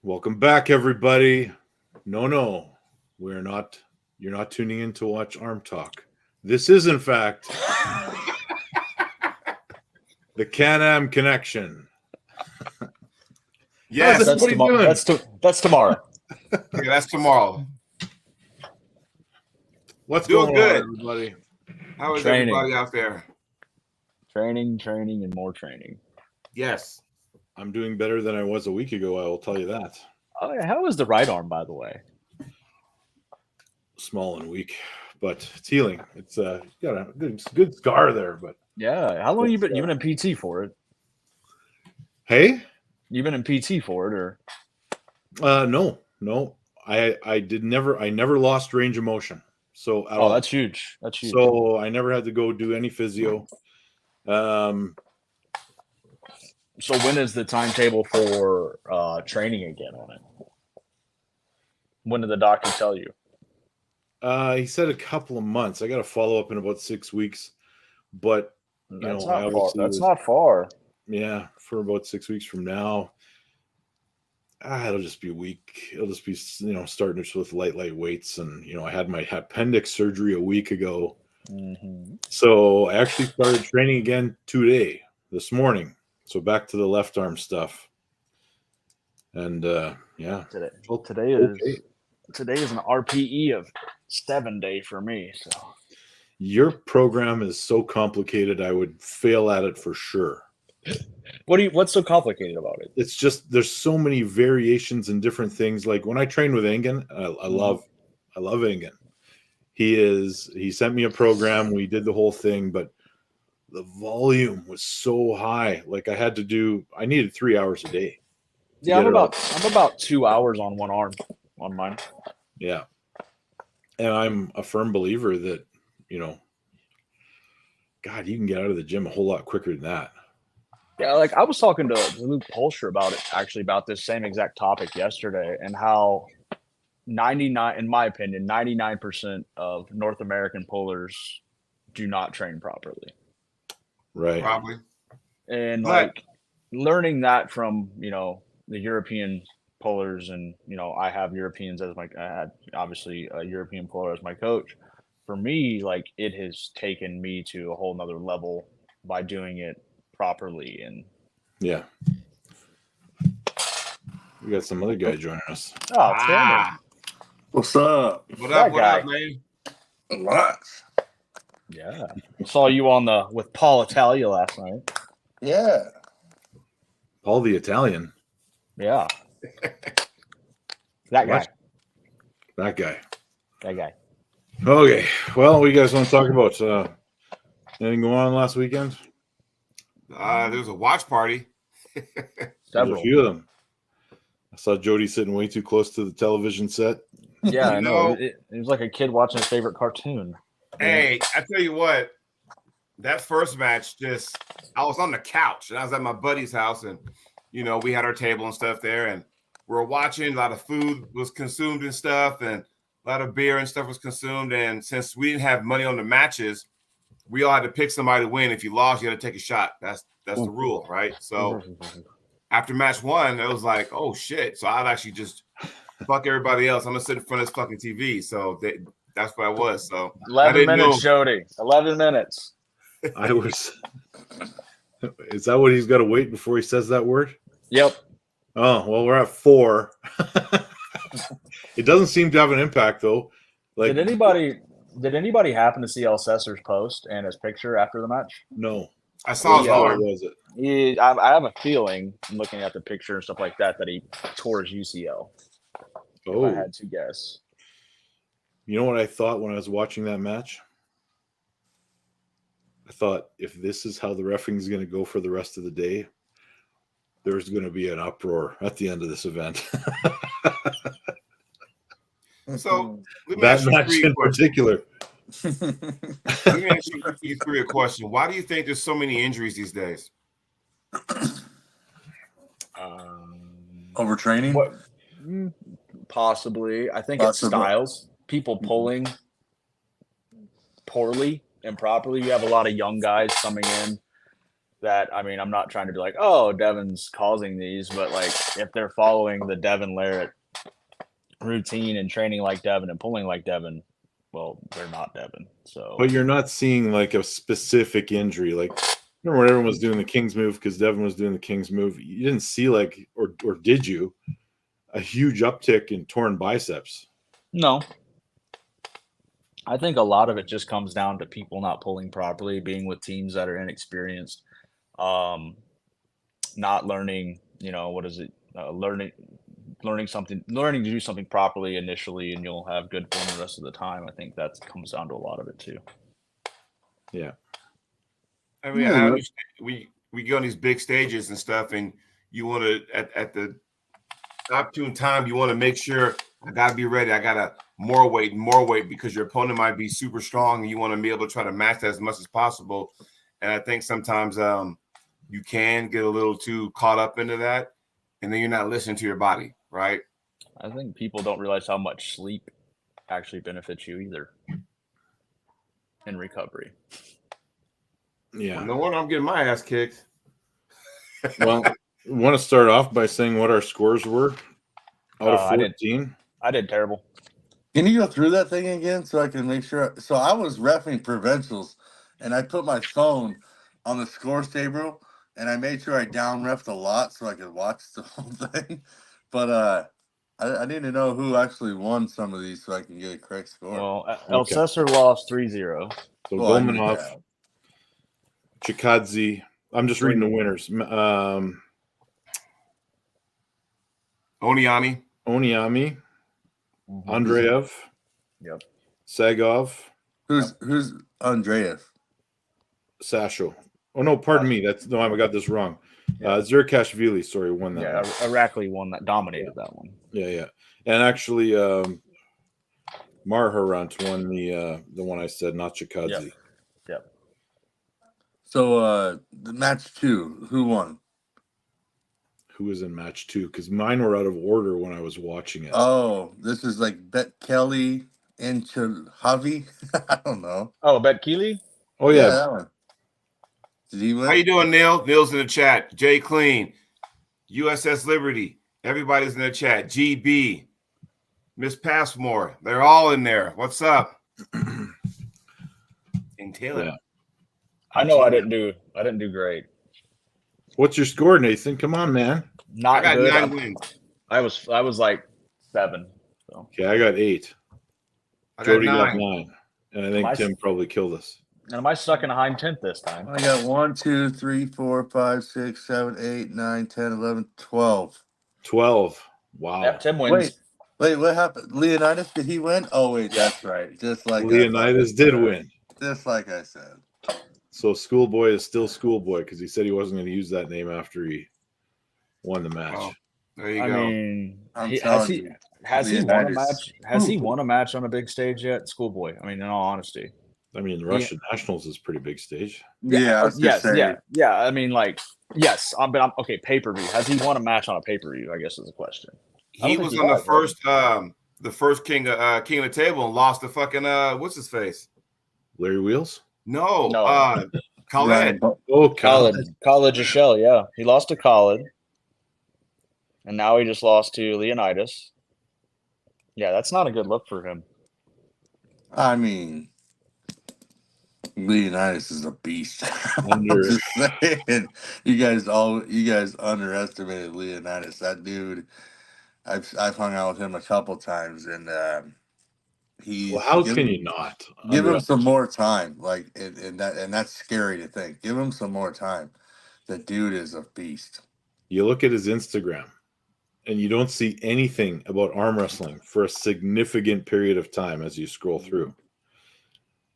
Welcome back, everybody. No, we're not. You're not tuning in to watch Arm Talk. This is, in fact, the Can-Am Connection. Yes, How's everybody doing? That's tomorrow. Yeah, that's tomorrow. What's Doing going good. on, everybody? How is Training. everybody out there? Training, and more training. Yes. I'm doing better than I was a week ago, I will tell you that. Oh, yeah. How is the right arm, by the way? Small and weak, but it's healing. It's got a good scar there, but Yeah. How long you been? You've been in PT for it? hey, You've been in PT for it, or? no. I never lost range of motion. So at all. That's huge. That's huge. So I never had to go do any physio. So when is the timetable for training again on it? When did the doctor tell you? He said a couple of months. I got to follow up in about 6 weeks, but That's not far. Yeah, for about 6 weeks from now. It'll just be weak. It'll just be starting with light weights, and I had my appendix surgery a week ago, so I actually started training again today, this morning. So back to the left arm stuff, and yeah. Today is an RPE of 7 day for me. So your program is so complicated, I would fail at it for sure. What's so complicated about it? It's just there's so many variations and different things. Like when I train with Engen, I love Engen. He sent me a program. We did the whole thing, but the volume was so high. Like I needed 3 hours a day. Yeah, I'm about 2 hours on one arm on mine. Yeah. And I'm a firm believer that, God, you can get out of the gym a whole lot quicker than that. Yeah, like I was talking to Luke Polsher about this same exact topic yesterday, and how 99% of North American pullers do not train properly. Right. Probably. And like learning that from, the European pullers, and, I have Europeans I had obviously a European puller as my coach. For me, like it has taken me to a whole nother level by doing it properly. And yeah, we got some other guy joining us. Oh, Cameron. What's up? What up, man? What? Yeah, I saw you with Paul Italia last night. Yeah. Paul the Italian. Yeah. That guy. Okay. Well, what do you guys want to talk about? Anything going on last weekend? There was a watch party. There's a few of them. I saw Jody sitting way too close to the television set. Yeah, I know. It was like a kid watching his favorite cartoon. Hey, I tell you what, that first match, I was on the couch, and I was at my buddy's house, and, we had our table and stuff there, and we were watching. A lot of food was consumed and stuff, and a lot of beer and stuff was consumed, and since we didn't have money on the matches, we all had to pick somebody to win. If you lost, you had to take a shot. That's the rule, right? So after match one, it was like, oh, shit. So I'd actually just fuck everybody else. I'm going to sit in front of this fucking TV. So that's what I was. So 11 minutes, Jody. 11 minutes. Is that what he's got to wait before he says that word? Yep. Oh, well, we're at 4. It doesn't seem to have an impact, though. Like, Did anybody happen to see El Cesar's post and his picture after the match? No. I saw his arm. Was it? I have a feeling, looking at the picture and stuff like that he tore his UCL. Oh. If I had to guess. You know what I thought when I was watching that match? I thought, if this is how the refereeing is going to go for the rest of the day, there's going to be an uproar at the end of this event. So that match in particular. Let me ask you three a question. Why do you think there's so many injuries these days? Overtraining? What? Possibly. I think it's styles. People pulling poorly and properly. You have a lot of young guys coming in that, I mean, I'm not trying to be like, oh, Devon's causing these, but like if they're following the Devon Larratt routine and training like Devon and pulling like Devon, well, they're not Devon. So, But you're not seeing like a specific injury. Like, remember when everyone was doing the King's move because Devon was doing the King's move? You didn't see like, or did you, a huge uptick in torn biceps? no. I think a lot of it just comes down to people not pulling properly, being with teams that are inexperienced, not learning, what is it? Learning to do something properly initially, and you'll have good form the rest of the time. I think that comes down to a lot of it too. Yeah. I mean, I understand. We go on these big stages and stuff, and you want to at the opportune time, you want to make sure I got to be ready. I got to more weight because your opponent might be super strong, and you want to be able to try to match that as much as possible. And I think sometimes you can get a little too caught up into that, and then you're not listening to your body, right? I think people don't realize how much sleep actually benefits you either in recovery. Yeah. Well, no wonder I'm getting my ass kicked. Well, I want to start off by saying what our scores were out of 14. I did terrible. Can you go through that thing again so I can make sure? So I was reffing provincials, and I put my phone on the scores table, and I made sure I down reffed a lot so I could watch the whole thing. But I need to know who actually won some of these so I can get a correct score. Well, El Cesar lost 3-0. So Golmanov, Chikadze. I'm just reading the winners. Oniami, Andreev, Yep. Sagov. Who's Andreev? Sasho. Oh no, pardon me. I got this wrong. Zurkashvili, sorry, won that. Yeah, Irakli won that, dominated that one. Yeah. And actually, Marharant won the one I said, not Chikadze. Yep. So the match 2, who won? Who was in match 2? Because mine were out of order when I was watching it. Oh, this is like Bet Kelly and Javi. I don't know. Oh, Bet Keeley? Oh yeah. That one. Did he win? how you doing, Neil? Neil's in the chat. Jay Clean, USS Liberty. Everybody's in the chat. GB, Miss Passmore. They're all in there. What's up? And Taylor. Yeah. I know I didn't do great. What's your score, Nathan? Come on, man. Not I got good. 9 wins. I was like 7. So. Okay, I got 8. I got Jody 9. got 9. And I think My- Tim probably killed us. And am I stuck in a high 10th this time? I got 1, 2, 3, 4, 5, 6, 7, 8, 9, 10, 11, 12. 12. Wow. Yep, Tim wins. Wait, what happened? Leonidas, did he win? Oh, wait, that's right. Just like Leonidas did win. Just like I said. So Schoolboy is still Schoolboy because he said he wasn't going to use that name after he won the match. Oh, there you I go. mean, I'm has telling he you. has he won a Leonidas. match? Has he won a match on a big stage yet? Schoolboy. I mean, in all honesty. I mean, Russian Nationals is a pretty big stage. Yeah, I was gonna say. Yeah. I mean, like, yes, but I'm okay. Pay-per-view. Has he won a match on a pay-per-view? I guess is the question. He was on the first King of the Table and lost to fucking what's his face? Larry Wheels? No. Right. Khaled. Oh, College Shell. Yeah, he lost to College, and now he just lost to Leonidas. Yeah, that's not a good look for him. I mean, Leonidas is a beast. I'm Under- just saying, you guys underestimated Leonidas. That dude, I've hung out with him a couple times, and Well, how can you not? give him some more time? Like, and that's scary to think. Give him some more time. The dude is a beast. You look at his Instagram, and you don't see anything about arm wrestling for a significant period of time as you scroll through,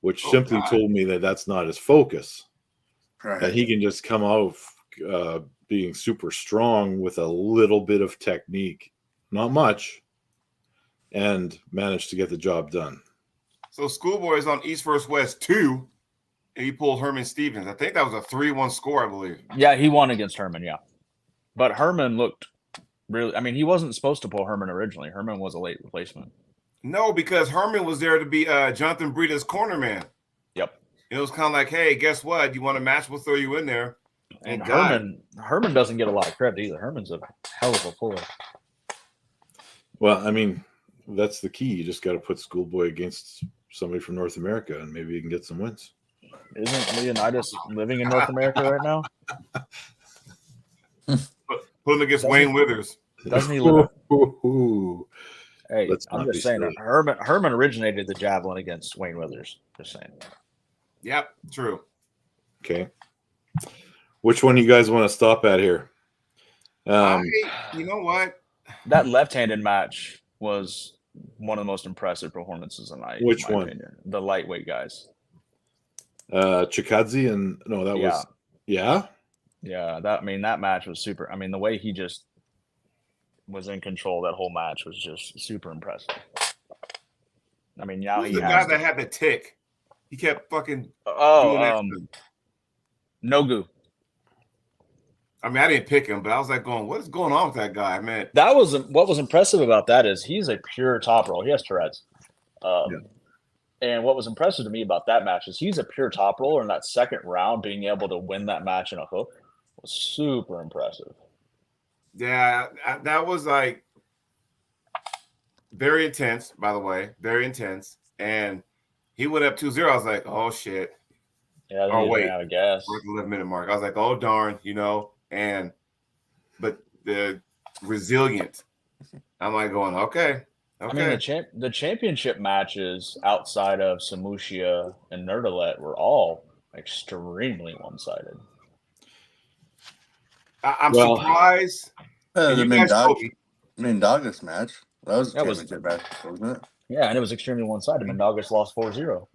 which simply told me that that's not his focus. Right. That he can just come out being super strong with a little bit of technique, not much, and manage to get the job done. So Schoolboy is on East vs. West 2, and he pulled Herman Stevens. I think that was a 3-1 score, I believe. Yeah, he won against Herman. Yeah, but Herman looked really. I mean, he wasn't supposed to pull Herman originally. Herman was a late replacement. No, because Herman was there to be Jonathan Breda's corner man. Yep. It was kind of like, hey, guess what? You want a match? We'll throw you in there. And Thank God. Herman doesn't get a lot of credit either. Herman's a hell of a puller. Well, I mean, that's the key. You just got to put Schoolboy against somebody from North America, and maybe you can get some wins. Isn't Leonidas living in North America right now? Put him against Wayne Withers. Doesn't he live? Hey, Let's I'm not just be saying. silly. Herman originated the javelin against Wayne Withers. Just saying. Yep, true. Okay. Which one you guys want to stop at here? You know what? That left-handed match was one of the most impressive performances of the night. Which in my one? Opinion. The lightweight guys. Chikadze and no, that was Yeah, that match was super. I mean, the way he just was in control that whole match was just super impressive. I mean, now Who's the guy that had the tick? He kept fucking doing that. Nogu. I mean, I didn't pick him, but I was like going, what is going on with that guy, man? That was what was impressive about that is he's a pure top roll. He has Tourette's. And what was impressive to me about that match is he's a pure top roller, and that second round being able to win that match in a hook was super impressive. Yeah, that was like very intense, by the way, very intense. And he went up 2-0. I was like, oh shit. Yeah, oh wait, out of gas. We're at the 11-minute mark. I was like, oh darn, but the resilient. I'm like going, okay. I mean, the championship matches outside of Samushia and Nerdalet were all extremely one-sided. I'm surprised. The Mendagas match. That was a championship match, wasn't it? Yeah, and it was extremely one-sided. Mendagas lost 4-0.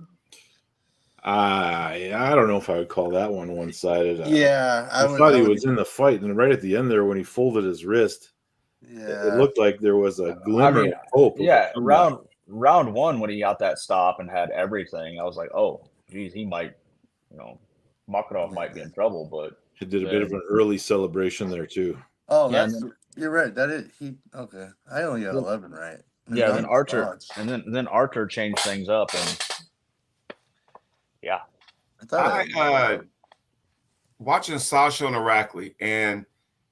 I don't know if I would call that one one-sided. I thought he was in the fight, and right at the end there, when he folded his wrist, it looked like there was a glimmer of hope. Yeah, round one when he got that stop and had everything, I was like, oh, geez, he might, Makarov might be in trouble. But he did a bit of an early celebration there too. Oh, you're right. Okay. I only got 11 right. Yeah, then Archer, and then Archer changed things up, and yeah. I watching Sasha and Irakli, and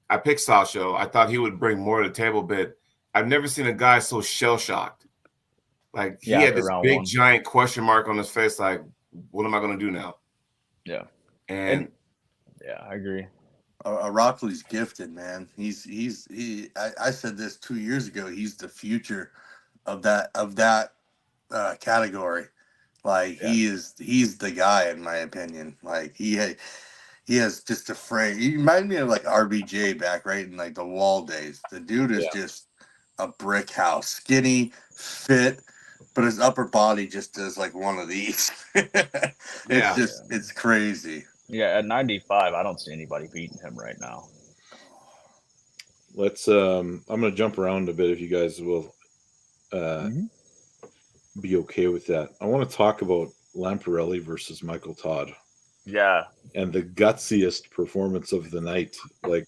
I picked Sasha. I thought he would bring more to the table, but I've never seen a guy so shell-shocked. Like, he had this big, giant question mark on his face, like, what am I going to do now? Yeah. And yeah, I agree. Irakli's gifted, man. I said this 2 years ago. He's the future of that category. Like, he's the guy, in my opinion. Like, he has just a frame. He reminds me of like RBJ back right in like the Wall days. The dude is just a brick house, skinny, fit, but his upper body just does like one of these. It's crazy. Yeah, at 95, I don't see anybody beating him right now. Let's. I'm going to jump around a bit if you guys will be okay with that. I want to talk about Lamparelli versus Michael Todd. Yeah. And the gutsiest performance of the night. Like,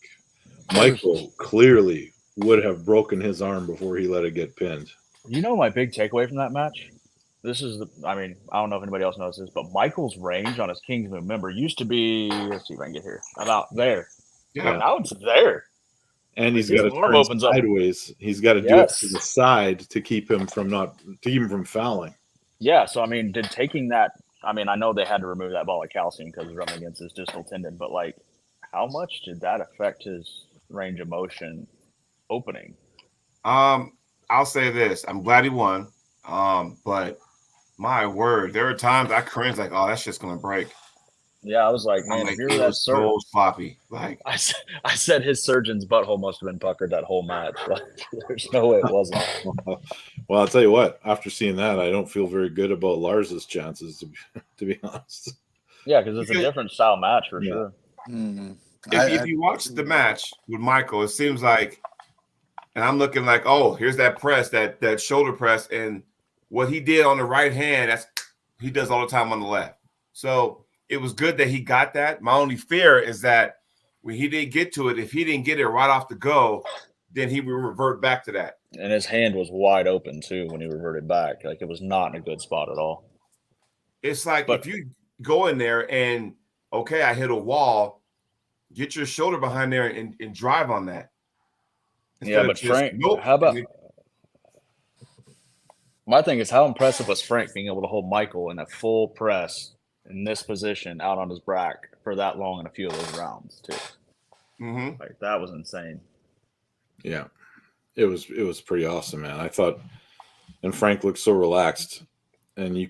Michael clearly would have broken his arm before he let it get pinned. My big takeaway from that match? This is I don't know if anybody else knows this, but Michael's range on his King's Move, remember, used to be, let's see if I can get here, about there. Yeah. Now it's there. And he's got to turn sideways. He's got to do it to the side to keep him from fouling. Yeah, so did taking that, I know they had to remove that ball of calcium because he's running against his distal tendon, but like, how much did that affect his range of motion opening? I'll say this: I'm glad he won, but my word, there are times I cringe like, oh, that's just gonna break. Yeah, I was like, man, if you're that so sloppy. Like I said, his surgeon's butthole must have been puckered that whole match. Like, there's no way it wasn't. Well, I'll tell you what. After seeing that, I don't feel very good about Lars's chances, to be honest. Yeah, because it's a different style match for sure. Mm-hmm. If you watch the match with Michael, it seems like, and I'm looking like, oh, here's that press, that shoulder press, and what he did on the right hand, he does all the time on the left. So it was good that he got that. My only fear is that when he didn't get to it, if he didn't get it right off the go, then he would revert back to that. And his hand was wide open too when he reverted back. Like, it was not in a good spot at all. It's like if you go in there and, okay, I hit a wall, get your shoulder behind there and drive on that. Yeah, but Frank, how about my thing is how impressive was Frank being able to hold Michael in a full press in this position out on his back for that long in a few of those rounds too. Mm-hmm. Like that was insane. Yeah, it was pretty awesome, man. I thought, and Frank looked so relaxed, and you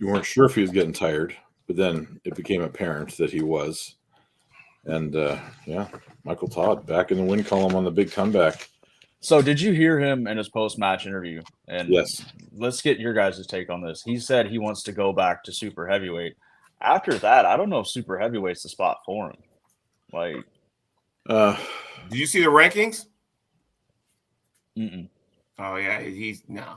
weren't sure if he was getting tired, but then it became apparent that he was. And yeah, Michael Todd back in the win column on the big comeback. So did you hear him in his post-match interview? And Yes. Let's get your guys' take on this. He said he wants to go back to super heavyweight. After that, I don't know if super heavyweight's the spot for him. Like, did you see the rankings? mm-mm. Oh yeah, he's nah.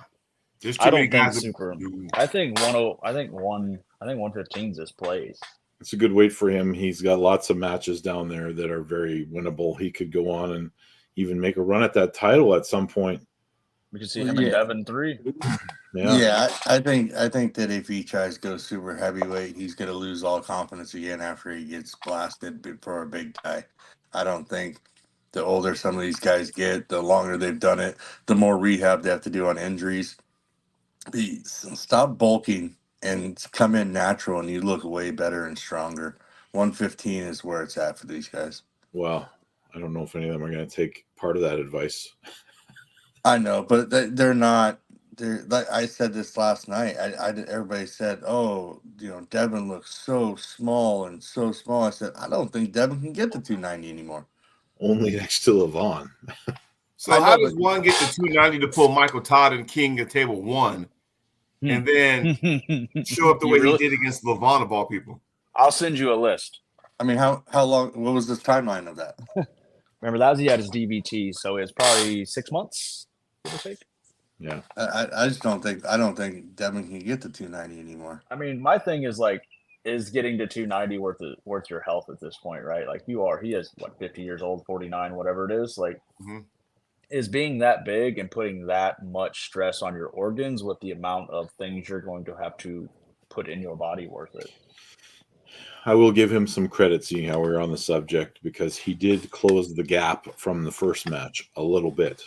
There's too I many don't think guys. super. I think 115 is his place. It's a good weight for him. He's got lots of matches down there that are very winnable. He could go on and even make a run at that title at some point. We could see him and Devon 3. Yeah, I think that if he tries to go super heavyweight, he's going to lose all confidence again after he gets blasted for a big guy. I don't think the older some of these guys get, the longer they've done it, the more rehab they have to do on injuries. Stop bulking and come in natural, and you look way better and stronger. 115 is where it's at for these guys. Well, I don't know if any of them are going to take part of that advice. I know, but they're not. They're like I said this last night. Everybody said, "Oh, Devon looks so small and so small." I said, "I don't think Devon can get to 290 anymore." Only next to Levon. So how does one get to 290 to pull Michael Todd and King at table 1, and then show up the way he did against Levon of all people? I'll send you a list. I mean, how long? What was the timeline of that? Remember, that was he had his DVT, so it's probably 6 months, give or take. Yeah, I just don't think. I don't think Devon can get to 290 anymore. I mean, my thing is like, is getting to 290 worth your health at this point, right? Like he is 50 years old, 49, whatever it is. Like, is being that big and putting that much stress on your organs with the amount of things you're going to have to put in your body worth it? I will give him some credit, seeing how we're on the subject, because he did close the gap from the first match a little bit.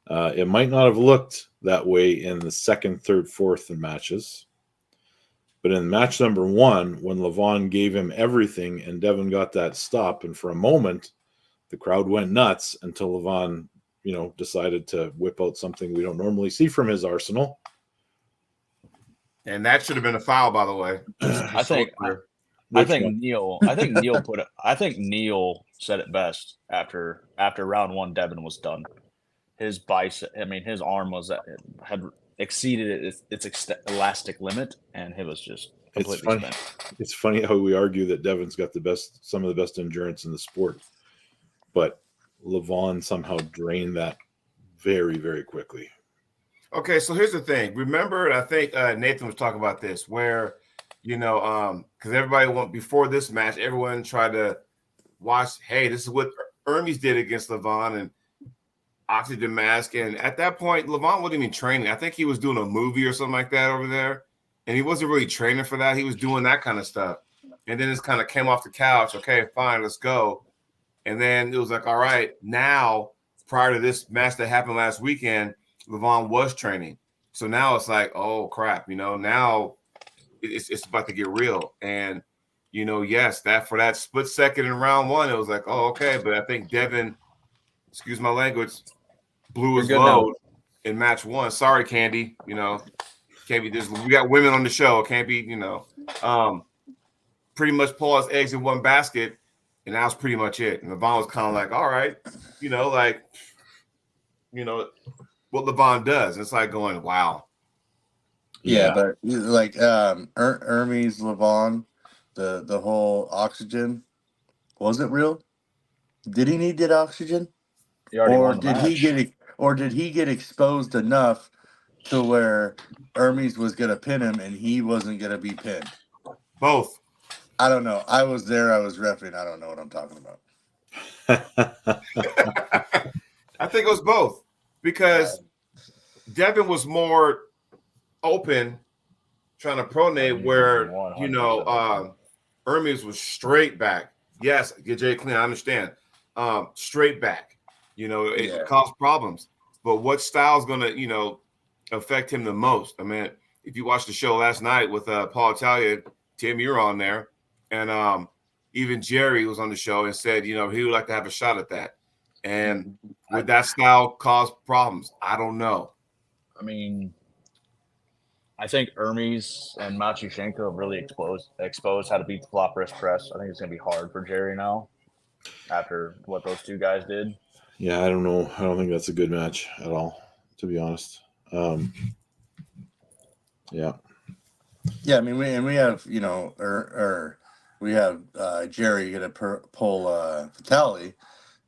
It might not have looked that way in the second, third, fourth matches, but in match number 1, when Levon gave him everything and Devon got that stop, and for a moment, the crowd went nuts until Levon, decided to whip out something we don't normally see from his arsenal. And that should have been a foul, by the way. I think Neil said it best after round 1. Devon was done. His bicep, his arm had exceeded its elastic limit, and it was just completely spent. It's funny how we argue that Devon's got some of the best endurance in the sport, but Levon somehow drained that very, very quickly. Okay, so here's the thing. Remember, I think Nathan was talking about this, where because everybody before this match, everyone tried to watch. Hey, this is what Hermes did against Levon and oxygen mask, and at that point, Levon wasn't even training. I think he was doing a movie or something like that over there, and he wasn't really training for that. He was doing that kind of stuff, and then it's kind of came off the couch. Okay, fine, let's go. And then it was like, all right, now prior to this match that happened last weekend, Levon was training. So now it's like, oh crap, now it's about to get real. And yes, that for that split second in round 1, it was like, oh, okay. But I think Devon, excuse my language, blew his load in match 1. Sorry, Candy. Can't be this. We got women on the show. Can't be, pretty much pull his eggs in one basket, and that was pretty much it. And Levon was kind of like, all right, what Levon does. It's like going, wow. Yeah, but like Hermes, Levon, the whole oxygen, was it real? Did he need that oxygen? Or did he get exposed enough to where Hermes was gonna pin him and he wasn't gonna be pinned? Both. I don't know. I was there. I was reffing. I don't know what I'm talking about. I think it was both, because Devon was more open trying to pronate, where Hermes was straight back Yes, get Jay clean. I understand. Straight back, it Yeah. caused problems. But what style is going to, affect him the most? I mean, if you watched the show last night with Paul Italia, Tim, you're on there, and even Jerry was on the show and said, he would like to have a shot at that. And would that style cause problems? I don't know. I mean, I think Hermes and Machuchenko have really exposed how to beat the flop wrist press. I think it's going to be hard for Jerry now after what those two guys did. Yeah, I don't know. I don't think that's a good match at all, to be honest. Yeah. Yeah, I mean, we have we have Jerry gonna pull Vitali,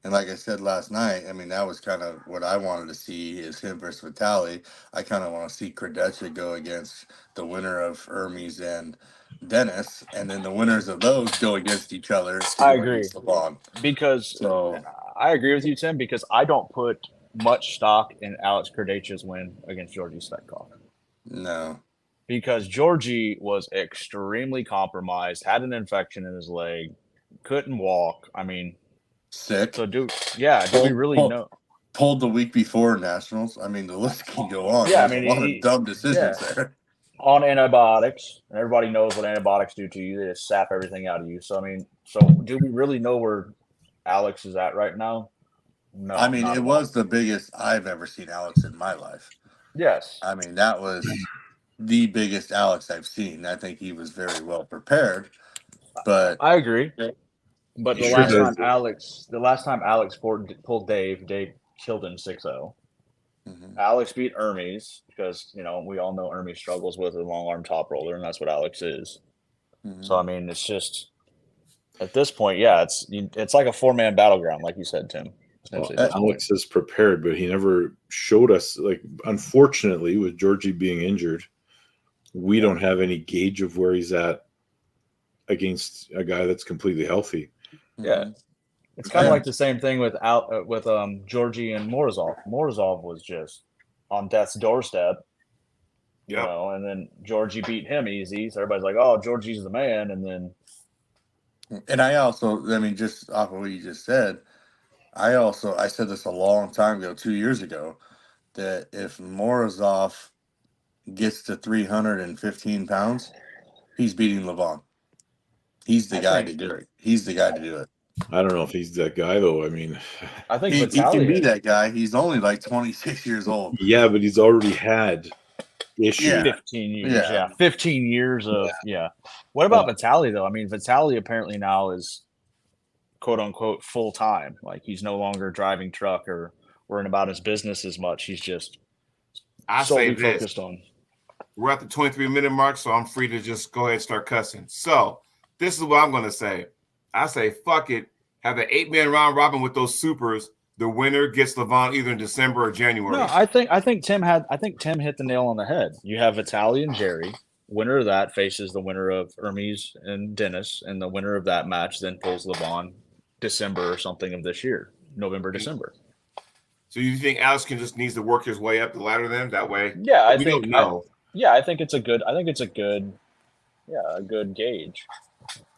and like I said last night, I mean that was kind of what I wanted to see is him versus Vitali. I kind of want to see Krdecha go against the winner of Hermes and Dennis, and then the winners of those go against each other. I agree. Because I agree with you, Tim, because I don't put much stock in Alex Krdecha's win against Georgie Svetkov. No. Because Georgie was extremely compromised, had an infection in his leg, couldn't walk. I mean, sick. So do we really know? Pulled the week before Nationals. I mean, the list can go on. Yeah, There's a lot of dumb decisions there. On antibiotics, and everybody knows what antibiotics do to you. They just sap everything out of you. So, I mean, do we really know where Alex is at right now? No. I mean, it was the biggest I've ever seen Alex in my life. Yes. I mean, that was the biggest Alex I've seen. I think he was very well prepared. But I agree. But the last time Alex pulled Dave killed him 6-0. Mm-hmm. Alex beat Hermes because, we all know Hermes struggles with a long arm top roller, and that's what Alex is. Mm-hmm. So, I mean, it's just at this point, it's like a 4-man battleground, like you said, Tim. Well, Alex is prepared, but he never showed us, unfortunately, with Georgie being injured, we don't have any gauge of where he's at against a guy that's completely healthy. Yeah. It's kind of like the same thing with Georgie and Morozov. Morozov was just on death's doorstep, and then Georgie beat him easy. So everybody's like, "Oh, Georgie's the man." And then, just off of what you just said, I said this a long time ago, 2 years ago, that if Morozov gets to 315 pounds, he's beating Levon. He's the guy to do it. He's the guy to do it. I don't know if he's that guy, though. I mean, I think he can be that guy. He's only like 26 years old. Yeah, but he's already had issues. Yeah. 15 years. Yeah. 15 years of, What about Vitali, though? I mean, Vitali apparently now is, quote unquote, full time. Like, he's no longer driving truck or worrying about his business as much. He's just solely focused on. We're at the 23-minute mark, so I'm free to just go ahead and start cussing. So, this is what I'm going to say. I say, fuck it. Have an 8-man round robin with those supers. The winner gets Levon either in December or January. No, I think Tim hit the nail on the head. You have Vitali and Jerry. Winner of that faces the winner of Hermes and Dennis, and the winner of that match then pulls Levon December or something of this year, November, December. So you think Alex just needs to work his way up the ladder then? That way, I think it's a good. A good gauge.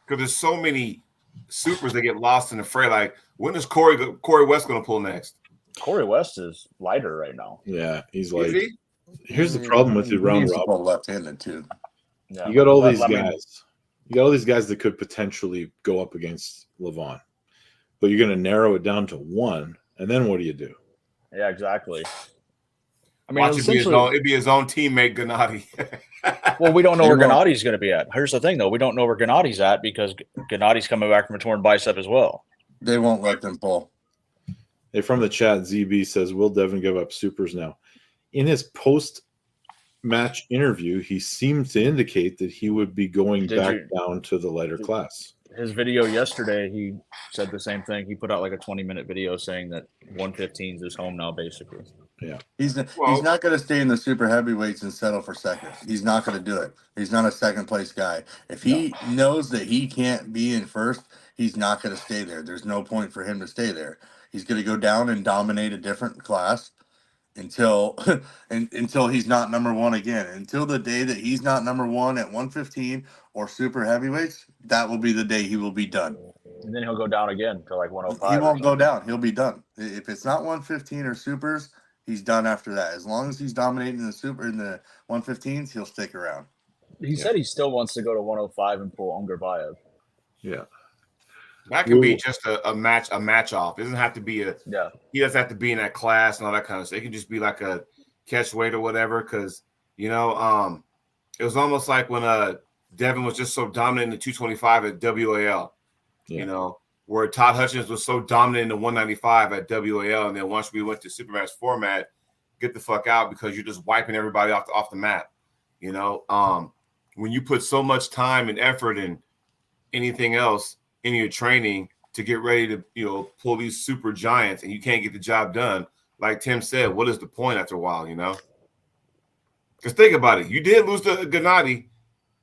Because there's so many supers that get lost in the fray. Like, when is Corey West going to pull next? Corey West is lighter right now. Yeah, he's like. Here's the problem with the round robin. Left-handed too. Yeah, you got all these guys. You got all these guys that could potentially go up against Levon, but you're going to narrow it down to one, and then what do you do? Yeah, exactly. I mean, it'd be his own teammate Gennady. Well, we don't know where Gennady's going to be at. Here's the thing, though: we don't know where Gennady's at because Gennady's coming back from a torn bicep as well. They won't let them pull. Hey, from the chat, ZB says, "Will Devon give up supers now?" In his post-match interview, he seemed to indicate that he would be going down to the lighter class. His video yesterday, he said the same thing. He put out like a 20-minute video saying that 115s is home now, basically. Yeah. He's not going to stay in the super heavyweights and settle for second. He's not going to do it. He's not a second-place guy. If he knows that he can't be in first, he's not going to stay there. There's no point for him to stay there. He's going to go down and dominate a different class until he's not number one again. Until the day that he's not number one at 115 or super heavyweights, that will be the day he will be done. And then he'll go down again to like 105. He won't go down. He'll be done. If it's not 115 or supers, he's done after that. As long as he's dominating the super in the 115s, he'll stick around. He said he still wants to go to 105 and pull Ungervaev. Yeah. That could be just a match off. It doesn't have to be he doesn't have to be in that class and all that kind of stuff. It can just be like a catch weight or whatever. Because it was almost like when Devon was just so dominant in the 225 at WAL. Yeah. Where Todd Hutchins was so dominant in the 195 at WAL, and then once we went to Supermatch format, get the fuck out because you're just wiping everybody off the map. When you put so much time and effort in anything else in your training to get ready to pull these super giants, and you can't get the job done, like Tim said, what is the point after a while? Because think about it, you did lose to Gennady,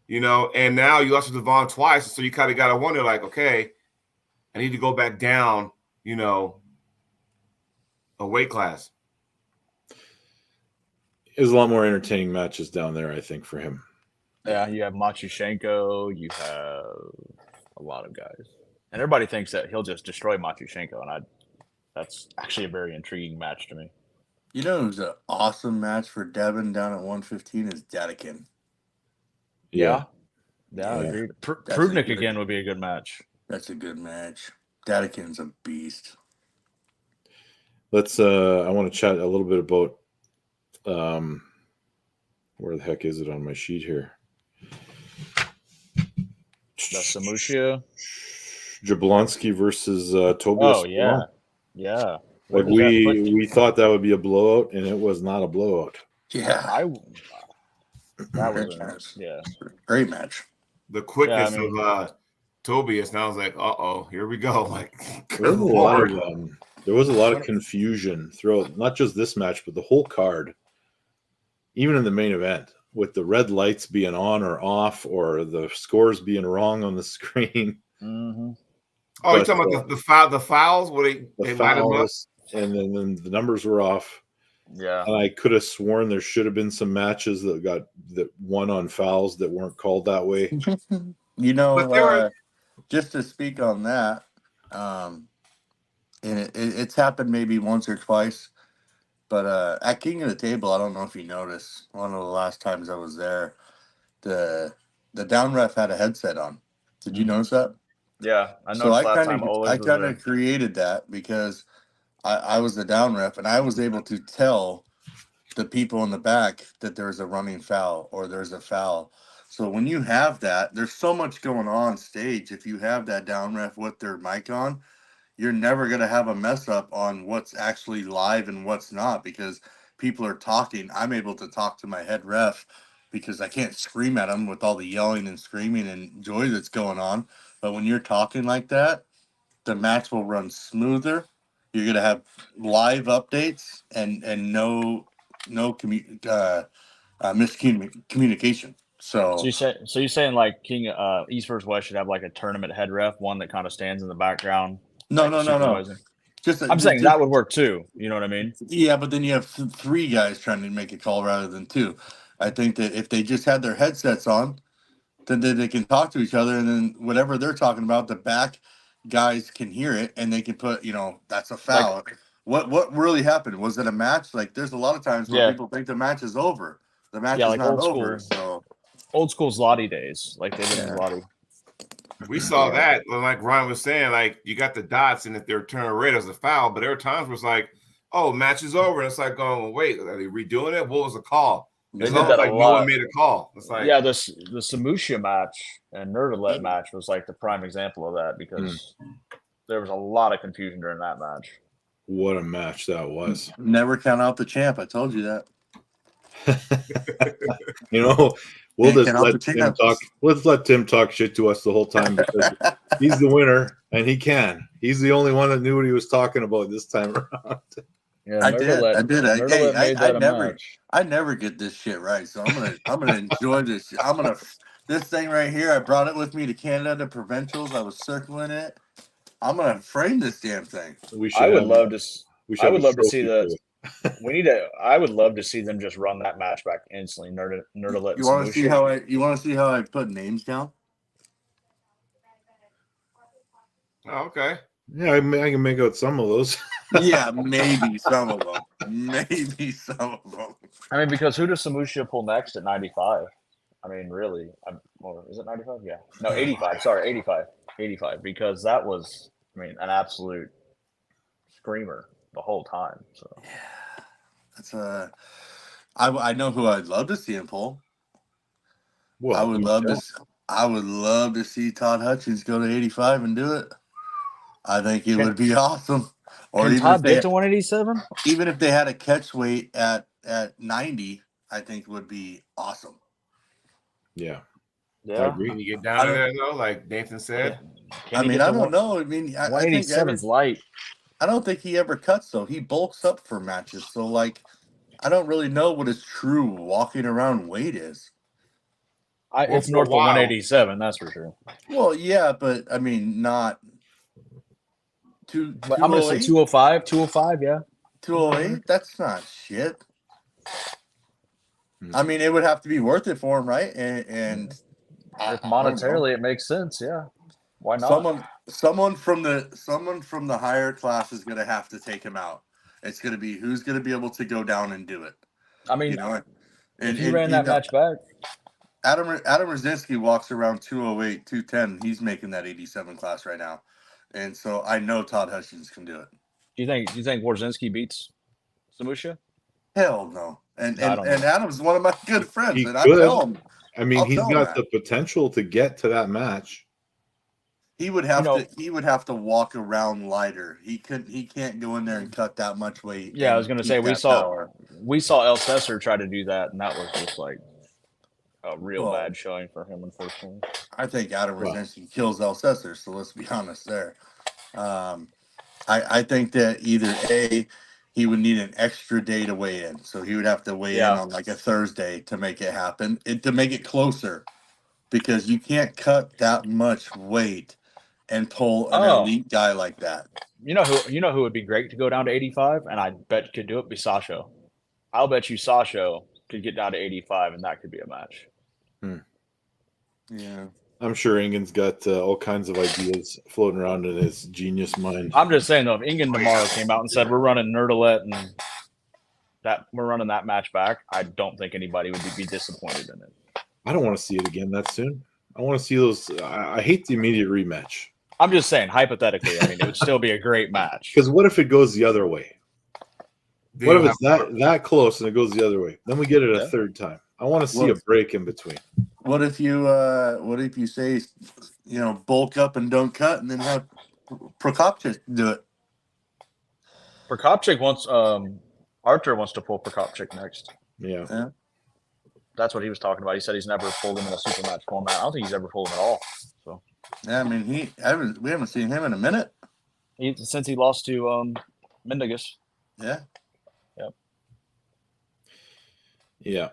and now you lost to Devon twice, so you kind of got to wonder, like, okay, I need to go back down, a weight class. There's a lot more entertaining matches down there, I think, for him. Yeah, you have Matyushenko, you have a lot of guys. And everybody thinks that he'll just destroy Matyushenko, and that's actually a very intriguing match to me. Who's an awesome match for Devon down at 115 is Dadikin. Yeah, agreed. Prudnik again would be a good match. That's a good match. Dadikin's a beast. Let's I want to chat a little bit about where the heck is it on my sheet here? The Samushia. Jablonski versus Tobias. Oh, yeah. Yeah. Like we thought that would be a blowout, and it was not a blowout. Yeah. That was great match. The quickness of Tobias, and I was like, here we go. Like, there was a lot of confusion throughout not just this match, but the whole card. Even in the main event, with the red lights being on or off, or the scores being wrong on the screen. Mm-hmm. Oh, you're talking about the fouls? Where they light them up? And then the numbers were off. Yeah. And I could have sworn there should have been some matches that won on fouls that weren't called that way. Just to speak on that, and it's happened maybe once or twice, but at King of the Table, I don't know if you noticed, one of the last times I was there, the down ref had a headset on. Did you notice that? Yeah, I know. So I kind of created that because I was the down ref, and I was able to tell the people in the back that there's a running foul or there's a foul. So when you have that, there's so much going on stage. If you have that down ref with their mic on, you're never going to have a mess up on what's actually live and what's not, because people are talking. I'm able to talk to my head ref because I can't scream at them with all the yelling and screaming and joy that's going on. But when you're talking like that, the match will run smoother. You're going to have live updates and no miscommunication. So you're saying like King East versus West should have like a tournament head ref, one that kind of stands in the background. No. I'm saying that would work too. You know what I mean? Yeah, but then you have three guys trying to make a call rather than two. I think that if they just had their headsets on, then they can talk to each other, and then whatever they're talking about, the back guys can hear it, and they can put, that's a foul. Like, what really happened? Was it a match? Like, there's a lot of times where people think the match is over. The match is not over. So old school Zloty days, like they did in Zloty. We saw that, like Ryan was saying, like you got the dots, and if they're turning red as a foul, but there are times where it's like, oh, match is over, and it's like going, well, wait, are they redoing it? What was the call? It's almost like no one made a call. It's like, the Samushia match and Nerdalet match was like the prime example of that, because there was a lot of confusion during that match. What a match that was! Never count out the champ. I told you that. We'll just let Tim talk. Let's let Tim talk shit to us the whole time, because he's the winner and he can. He's the only one that knew what he was talking about this time around. Yeah, I did. I never get this shit right, so I'm gonna enjoy this. This thing right here. I brought it with me to Canada to provincials. I was circling it. I'm gonna frame this damn thing. I would love to see I would love to see them just run that match back instantly. Nerdalet. You want to see how I put names down? Oh, okay. Yeah, I can make out some of those. Yeah, maybe some of them. Maybe some of them. I mean, because who does Samusha pull next at 95? I mean, really? Or is it 95? Yeah. No, 85. Sorry, 85. 85. Because that was, I mean, an absolute screamer the whole time. So Yeah, that's I know who I'd love to see him pull. Well, I would love to see Todd Hutchins go to 85 and do it. I think it would be awesome. Or can even Todd if they get to 187? even if they had a catch weight at 90, I think would be awesome. yeah. I Yeah. agree. Can you get down to there though, like Nathan said? Can he I get to don't know. I mean, I think 187's light. I don't think he ever cuts though. He bulks up for matches, so like, I don't really know what his true walking around weight is. Well, It's for a north of while- 187, that's for sure. Well, yeah, but I mean, not But I'm going to say 205. 205, yeah. 208. That's not shit. Hmm. I mean, it would have to be worth it for him, right? And If monetarily it makes sense, yeah. Why not? someone from the higher class is going to have to take him out. It's going to be who's going to be able to go down and do it. I mean, You know, if he ran that match back, Adam Rosinski walks around 208, 210. He's making that 87 class right now, and so I know Todd Hutchins can do it. do you think Warzinski beats Samusha? Hell no. And I don't know. Adam's one of my good friends, He and I could. tell him I mean, I'll he's tell him got that. the potential to get to that match. he would have to walk around lighter. He can't go in there and cut that much weight. Yeah, I was going to say we saw El Cesar try to do that, and that was just like a real bad showing for him, unfortunately. I think Adam Rosinski kills El Cesar, so let's be honest there. I think that either A, he would need an extra day to weigh in. So he would have to weigh in on like a Thursday to make it happen, to make it closer, because you can't cut that much weight and pull an elite guy like that. You know who would be great to go down to 85, and I bet could do it, be Sasho. I'll bet you Sasho could get down to 85, and that could be a match. Yeah. I'm sure Ingen's got all kinds of ideas floating around in his genius mind. I'm just saying, though, if Ingen tomorrow came out and said, we're running Nerdalette and we're running that match back, I don't think anybody would be disappointed in it. I don't want to see it again that soon. I want to see those. I hate the immediate rematch. I'm just saying, hypothetically, I mean, it would still be a great match. Because what if it goes the other way? What if it's that close and it goes the other way? Then we get it a third time. I want to see a break in between. What if you say, bulk up and don't cut, and then have Prokopchik do it? Prokopchik wants Archer wants to pull Prokopchik next. Yeah. That's what he was talking about. He said he's never pulled him in a super match format. I don't think he's ever pulled him at all. So yeah, I mean we haven't seen him in a minute. Since he lost to Mendigus. Yeah. Yep. Yeah.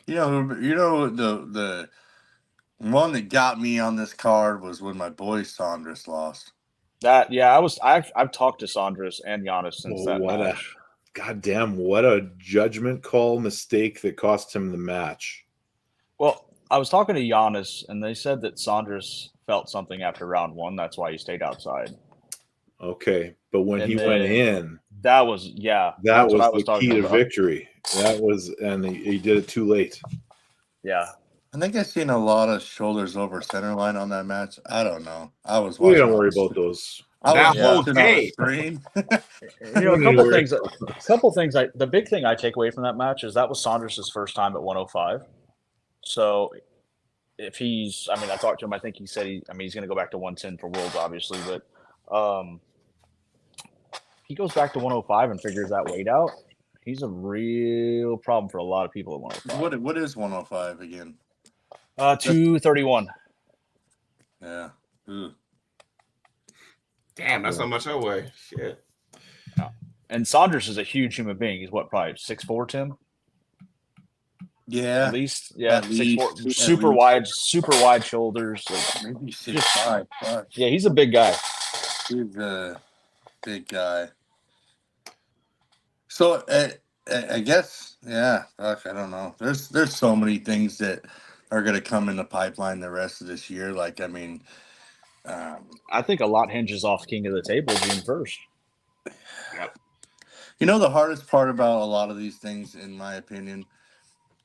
The one that got me on this card was when my boy Saunders lost. I've talked to Saunders and Giannis since that match. What a judgment call mistake that cost him the match. Well, I was talking to Giannis, and they said that Saunders felt something after round one. That's why he stayed outside. Okay, but when he went in, that was the key to victory. That was, and he did it too late. Yeah. I think I've seen a lot of shoulders over center line on that match. I don't know. We don't worry about those. That whole day. A couple things. The big thing I take away from that match is that was Saunders' first time at 105. So if I talked to him. I think he said he's going to go back to 110 for Worlds, obviously, but he goes back to 105 and figures that weight out. He's a real problem for a lot of people at 105. What is 105 again? 231. Yeah. Ooh. Damn, that's how much I weigh. Shit. Yeah. And Saunders is a huge human being. He's what, probably 6'4", Tim? Yeah. At least. Yeah. 6'4". Super wide shoulders. Maybe 6'5". Yeah, he's a big guy. He's a big guy. So I guess, yeah, fuck, I don't know. There's so many things that are going to come in the pipeline the rest of this year. Like, I mean, I think a lot hinges off King of the Table June 1st. Yep. You know, the hardest part about a lot of these things, in my opinion,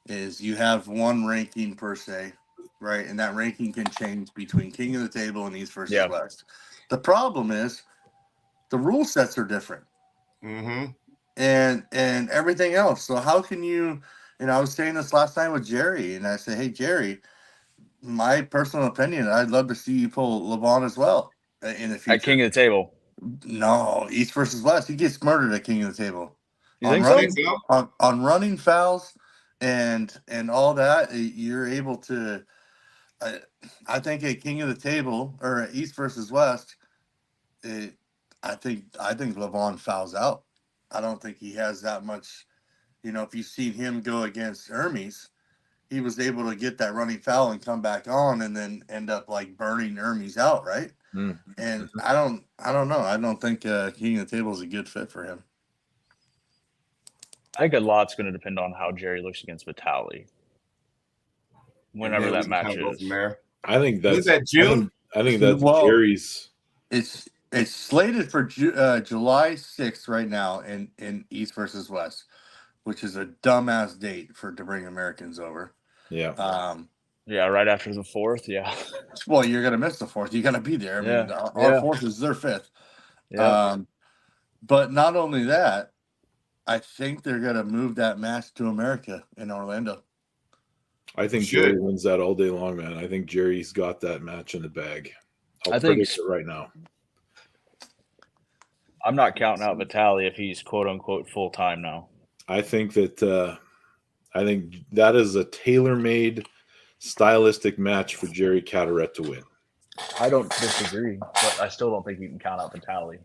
is you have one ranking per se, right? And that ranking can change between King of the Table and East versus West. The problem is the rule sets are different. Mm-hmm. And everything else. So how can you, I was saying this last time with Jerry, and I said, hey, Jerry, my personal opinion, I'd love to see you pull LeVon as well in the future. At King of the Table. No, East versus West. He gets murdered at King of the Table. You think so? On running fouls and all that, you're able to. I think at King of the Table or at East versus West, I think LeVon fouls out. I don't think he has that much. If you've seen him go against Hermes, he was able to get that running foul and come back on, and then end up like burning Hermes out, right? And I don't know. I don't think King of the Table is a good fit for him. I think a lot's going to depend on how Jerry looks against Vitali. Whenever that match is. I think that's June. I think that's Jerry's. It's slated for July 6th right now in East versus West, which is a dumbass date to bring Americans over. Yeah. Yeah, right after the 4th. Yeah. Well, you're gonna miss the 4th. You got to be there. I mean, our 4th is their 5th. Yeah. But not only that, I think they're gonna move that match to America in Orlando. I think Jerry wins that all day long, man. I think Jerry's got that match in the bag. I'll predict it right now. I'm not counting out Vitali if he's quote unquote full time now. I think that is a tailor-made stylistic match for Jerry Carteret to win. I don't disagree, but I still don't think you can count out Vitali.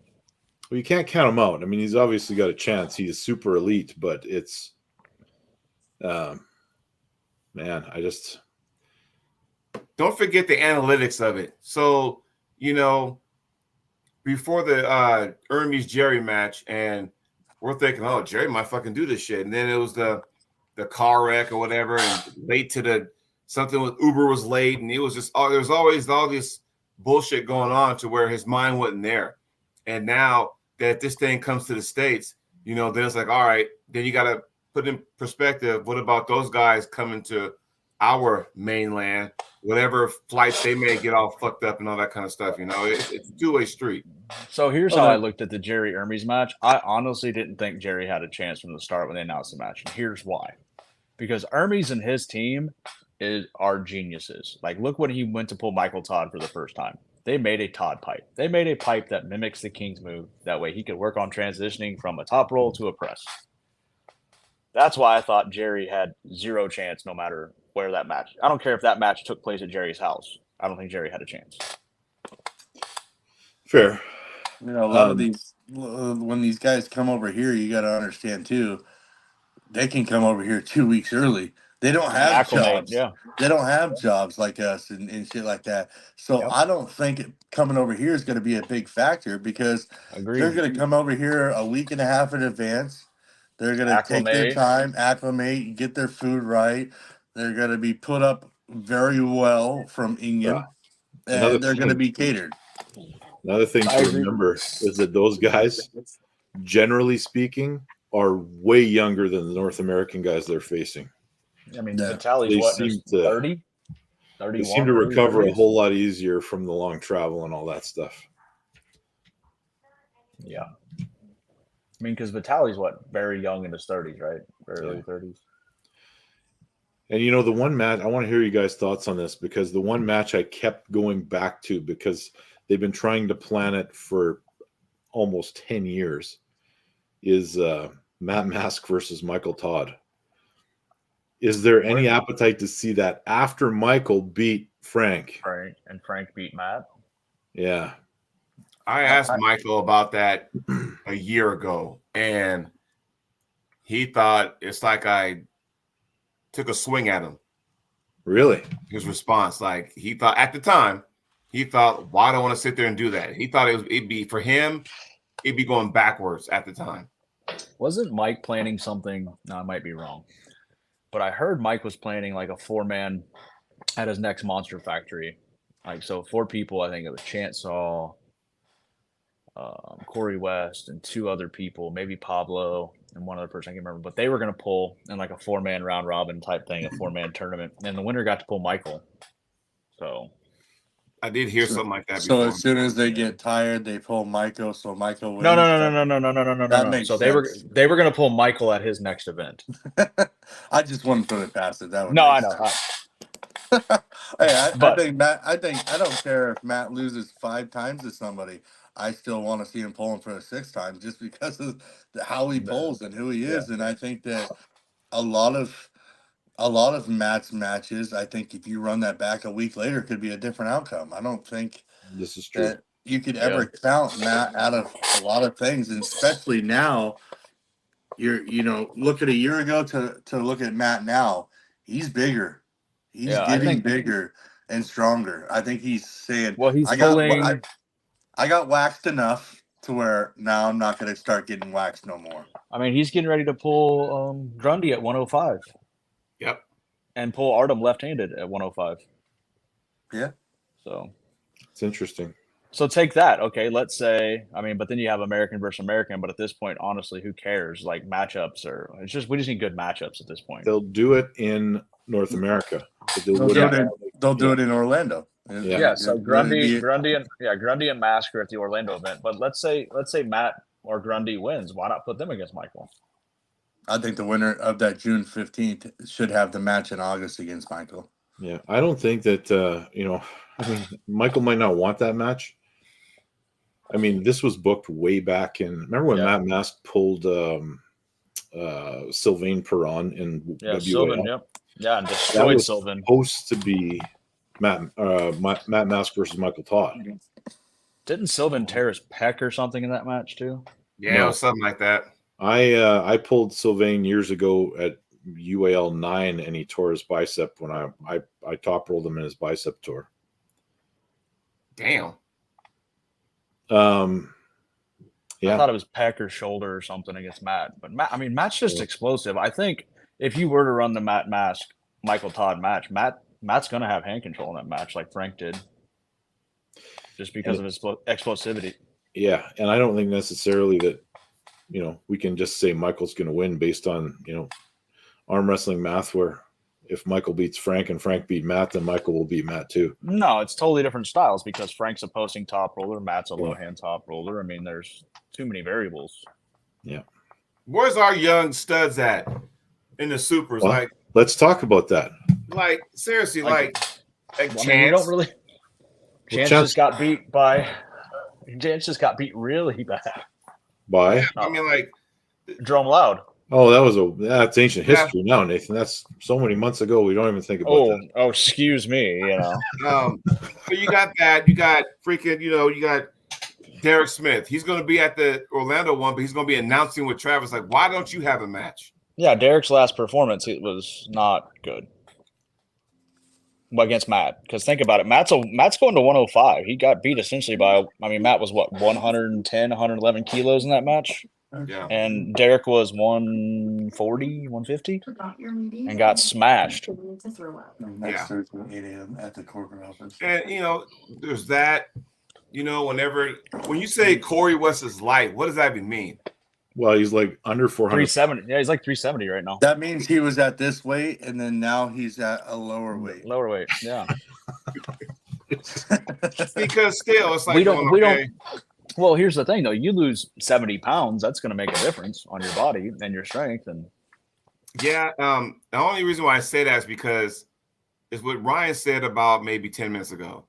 Well, you can't count him out. I mean, he's obviously got a chance. He's super elite, but it's, man, I just don't forget the analytics of it. So, before the Hermes Jerry match, and we're thinking, oh, Jerry might fucking do this shit. And then it was the car wreck or whatever, and late to something with Uber was late, and it was just there was always all this bullshit going on to where his mind wasn't there. And now that this thing comes to the States, then it's like, all right, then you got to put in perspective, what about those guys coming to our mainland, whatever flights they may get all fucked up and all that kind of stuff, it's a two-way street. So here's how I looked at the Jerry Hermes match. I honestly didn't think Jerry had a chance from the start when they announced the match. And here's why. Because Hermes and his team are geniuses. Like, look when he went to pull Michael Todd for the first time. They made a Todd pipe. They made a pipe that mimics the King's move. That way he could work on transitioning from a top roll to a press. That's why I thought Jerry had zero chance no matter where that match. I don't care if that match took place at Jerry's house. I don't think Jerry had a chance. Fair. A lot of these, when these guys come over here, you got to understand too, they can come over here 2 weeks early. They don't have jobs. Yeah. They don't have jobs like us and shit like that. So I don't think coming over here is going to be a big factor because they're going to come over here a week and a half in advance. They're going to take their time, acclimate, get their food right. They're going to be put up very well from England, and they're going to be catered. Another thing to remember is that those guys, generally speaking, are way younger than the North American guys they're facing. I mean, Vitali's what, 30? 31? They seem to recover a whole lot easier from the long travel and all that stuff. Yeah. I mean, because Vitali's what, very young in his 30s, right? Very early 30s. And the one match, I want to hear you guys' thoughts on this, because the one match I kept going back to because they've been trying to plan it for almost 10 years is Matt Mask versus Michael Todd. Is there any appetite to see that after Michael beat Frank? And Frank beat Matt? Yeah. I asked Michael about that a year ago, and he thought it's like I took a swing at him. Really? His response, like he thought at the time, why do I want to sit there and do that? He thought it'd be for him, it'd be going backwards at the time. Wasn't Mike planning something? No, I might be wrong. But I heard Mike was planning like a 4-man at his next Monster Factory Like, so 4 people, I think it was Chancellor, Corey West, and 2 other people, maybe Pablo and one other person I can't remember, but they were going to pull in like a 4-man round robin type thing, a 4-man tournament, and the winner got to pull Michael. So I did hear something like that So before. as soon as they get tired, they pull Michael. So Michael wins. no. That No. makes So sense. they were going to pull Michael at his next event. I just wouldn't put it past it. That would No, make I know. sense. Hey, I But- think Matt. I don't care if Matt loses 5 times to somebody. I still want to see him pulling for a 6th time, just because of how he pulls and who he is. And I think that a lot of Matt's matches, I think if you run that back a week later, could be a different outcome. I don't think This is true. that you could ever count Matt out of a lot of things, and especially now. Look at a year ago to look at Matt now. He's bigger. He's getting bigger and stronger. I think he's saying, Well, he's I got waxed enough to where now I'm not going to start getting waxed no more. I mean, he's getting ready to pull Grundy at 105. Yep. And pull Artem left-handed at 105. Yeah. So It's interesting. So take that. Okay, let's say, I mean, but then you have American versus American. But at this point, honestly, who cares? Like matchups we just need good matchups at this point. They'll do it in North America. They'll do it in Orlando. Yeah. So Grundy and Mask are at the Orlando event. But let's say Matt or Grundy wins. Why not put them against Michael? I think the winner of that June 15th should have the match in August against Michael. Yeah, I don't think that I mean, Michael might not want that match. I mean, this was booked way back in. Remember when Matt Mask pulled Sylvain Perron in WAL? Sylvain, and destroyed Sylvain. Supposed to be Matt Mask versus Michael Todd. Didn't Sylvain tear his pec or something in that match too? Yeah, it was something like that. I pulled Sylvain years ago at UAL 9, and he tore his bicep when I top rolled him in his bicep tour. Damn. Yeah. I thought it was pec or shoulder or something against Matt, but Matt's just explosive. I think if you were to run the Matt Mask Michael Todd match, Matt's going to have hand control in that match like Frank did, just because of his explosivity. Yeah, and I don't think necessarily that we can just say Michael's going to win based on arm wrestling math, where if Michael beats Frank and Frank beat Matt, then Michael will beat Matt too. No, it's totally different styles because Frank's a posting top roller, Matt's a low hand top roller. I mean, there's too many variables. Yeah. Where's our young studs at in the supers? Well, let's talk about that. Like seriously, Chance. You don't really. Chance just got beat by. Chance just got beat really bad. By? I mean, like Jerome Loud. Oh, that's ancient history now, Nathan. That's so many months ago. We don't even think about that. Oh, excuse me. So you got that. You got freaking. You got Derek Smith. He's going to be at the Orlando one, but he's going to be announcing with Travis. Like, why don't you have a match? Yeah, Derek's last performance, it was not good. Against Matt, because think about it, Matt's going to 105. He got beat essentially by. I mean, Matt was what 110, 111 kilos in that match. Yeah. And Derek was 140, 150, and got smashed. Next Thursday, 8 a.m. at the corporate office. And there's that. When you say Corey West is light, what does that even mean? Well, he's like under 400. 370. Yeah, he's like 370 right now. That means he was at this weight, and then now he's at a lower weight. Lower weight, yeah. Because still, it's like we don't. Well, here's the thing, though. You lose 70 pounds, that's going to make a difference on your body and your strength. And yeah, the only reason why I say that is because it's what Ryan said about maybe 10 minutes ago,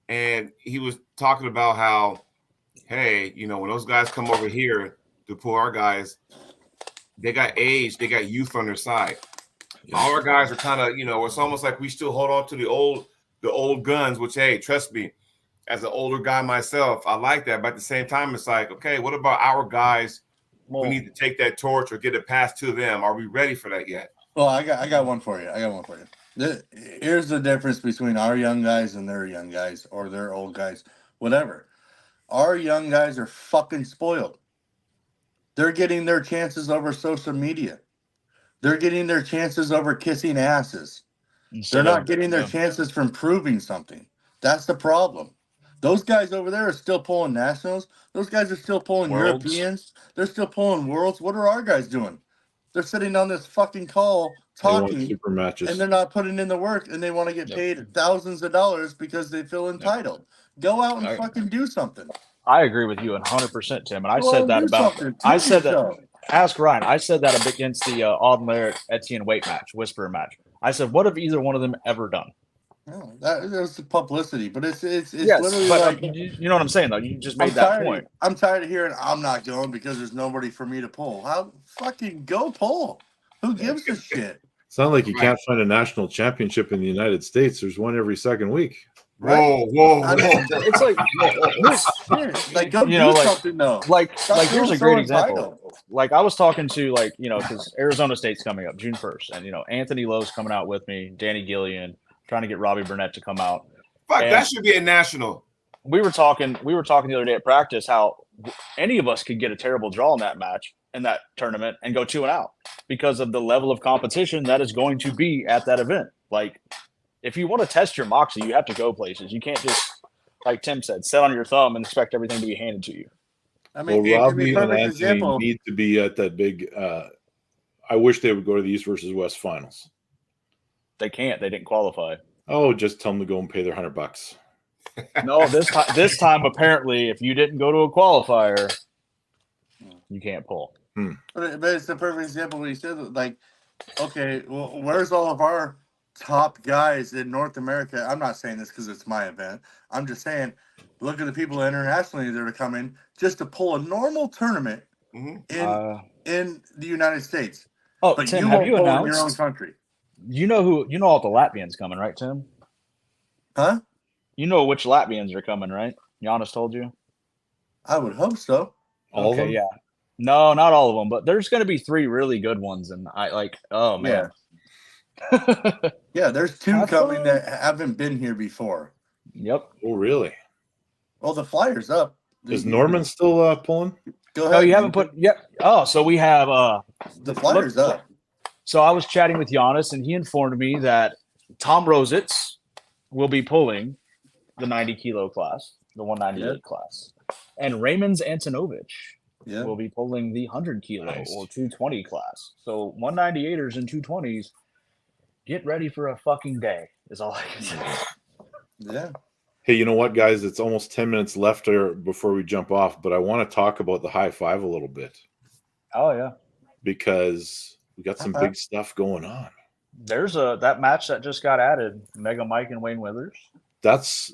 and he was talking about how, hey, when those guys come over here to pull our guys, they got age, they got youth on their side. Yeah. All our guys are kind of, it's almost like we still hold on to the old guns, which, hey, trust me, as an older guy myself, I like that. But at the same time, it's like, okay, what about our guys? We need to take that torch or get it passed to them. Are we ready for that yet? Well, I got one for you. Here's the difference between our young guys and their young guys or their old guys, whatever. Our young guys are fucking spoiled. They're getting their chances over social media. They're getting their chances over kissing asses. They're not getting their chances from proving something. That's the problem. Those guys over there are still pulling nationals. Those guys are still pulling Worlds. Europeans. They're still pulling worlds. What are our guys doing? They're sitting on this fucking call They want talking, super matches. and they're not putting in the work, and they want to get paid thousands of dollars because they feel entitled. Go out and fucking do something. I agree with you 100%, Tim. And I Go out said and that do about. something. I Prove said that. yourself. Ask Ryan. I said that against the Auden Larratt Etienne weight match, Whisperer match. I said, what have either one of them ever done? No, that's the publicity, but it's Yes, literally but like you know what I'm saying, though. You just made that point. I'm tired of hearing I'm not going because there's nobody for me to pull. How fucking go pull? Who gives a shit? It's not like you can't find a national championship in the United States. There's one every second week. Whoa, whoa, I whoa. mean, It's like like go You know, do like- something though. like Stop here's feeling a so great example. entitled. Like I was talking to because Arizona State's coming up June 1st, and Anthony Lowe's coming out with me, Danny Gillian, trying to get Robbie Burnett to come out. Fuck, And- that should be a national. We were talking the other day at practice how any of us could get a terrible draw in that match, in that tournament, and go 2-0 because of the level of competition that is going to be at that event. Like, if you want to test your moxie, you have to go places. You can't just, like Tim said, sit on your thumb and expect everything to be handed to you. I mean, Well, it could Robbie be a and perfect Anthony example. need to be at that big. I wish they would go to the East versus West finals. They can't. They didn't qualify. Oh, just tell them to go and pay their $100. No, this time apparently, if you didn't go to a qualifier, you can't pull. But it's the perfect example when you said, like, okay, well, where's all of our top guys in North America? I'm not saying this because it's my event. I'm just saying, look at the people internationally that are coming just to pull a normal tournament Mhm. in the United States. Oh, But Tim, you have won't you pull in your own announced? country. You know all the Latvians coming, right, Tim? Huh? You know which Latvians are coming, right? Giannis told you. I would hope so. All of them? Yeah. No, not all of them, but there's going to be 3 really good ones, and I like. Oh man. Yeah, there's 2 Have coming fun. that haven't been here before. Yep. Oh, really? Well, the flyer's up. Is Norman still pulling? Go ahead. No, you haven't Nathan. put. Yep. Oh, so we have. The flyer's up. So I was chatting with Giannis, and he informed me that Tom Rositz will be pulling the 90 kilo class, the 198 class, and Raymond Antonovich Yeah. will be pulling the 100 kilo Nice. or 220 class. So 198ers and 220s, get ready for a fucking day. Is all I can say. Yeah. Hey, you know what, guys? It's almost 10 minutes left here before we jump off, but I want to talk about the high five a little bit Oh yeah. because we got some big stuff going on. There's that match that just got added, Mega Mike and Wayne Withers. That's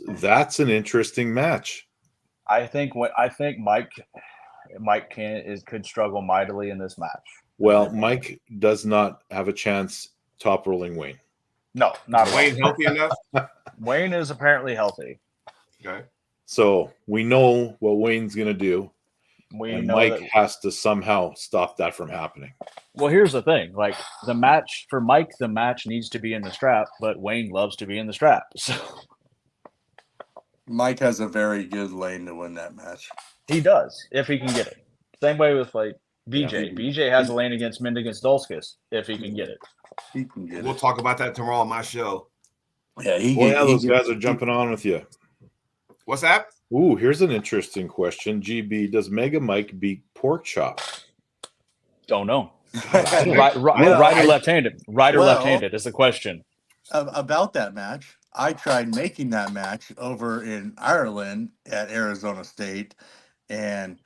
an interesting match. I think Mike could struggle mightily in this match. Well, Mike does not have a chance top rolling Wayne. No, not at all. Wayne healthy enough? Wayne is apparently healthy. Okay. So we know what Wayne's going to do, We and know Mike that. has to somehow stop that from happening. Well, here's the thing: like the match for Mike, the match needs to be in the strap, but Wayne loves to be in the strap. So Mike has a very good lane to win that match. he does if he can get it. Same way with like BJ. Yeah. BJ has a lane against Mind against Dulskis if he can get it. He can get We'll it. talk about that tomorrow on my show. Yeah, he Well, can. yeah, he those can- guys are jumping on with you. What's that? Ooh, here's an interesting question. GB, does Mega Mike beat Pork Chop? Don't know. Well, Right or left-handed? Right or Well- left-handed is the question. about that match, I tried making that match over in Ireland at Arizona State, and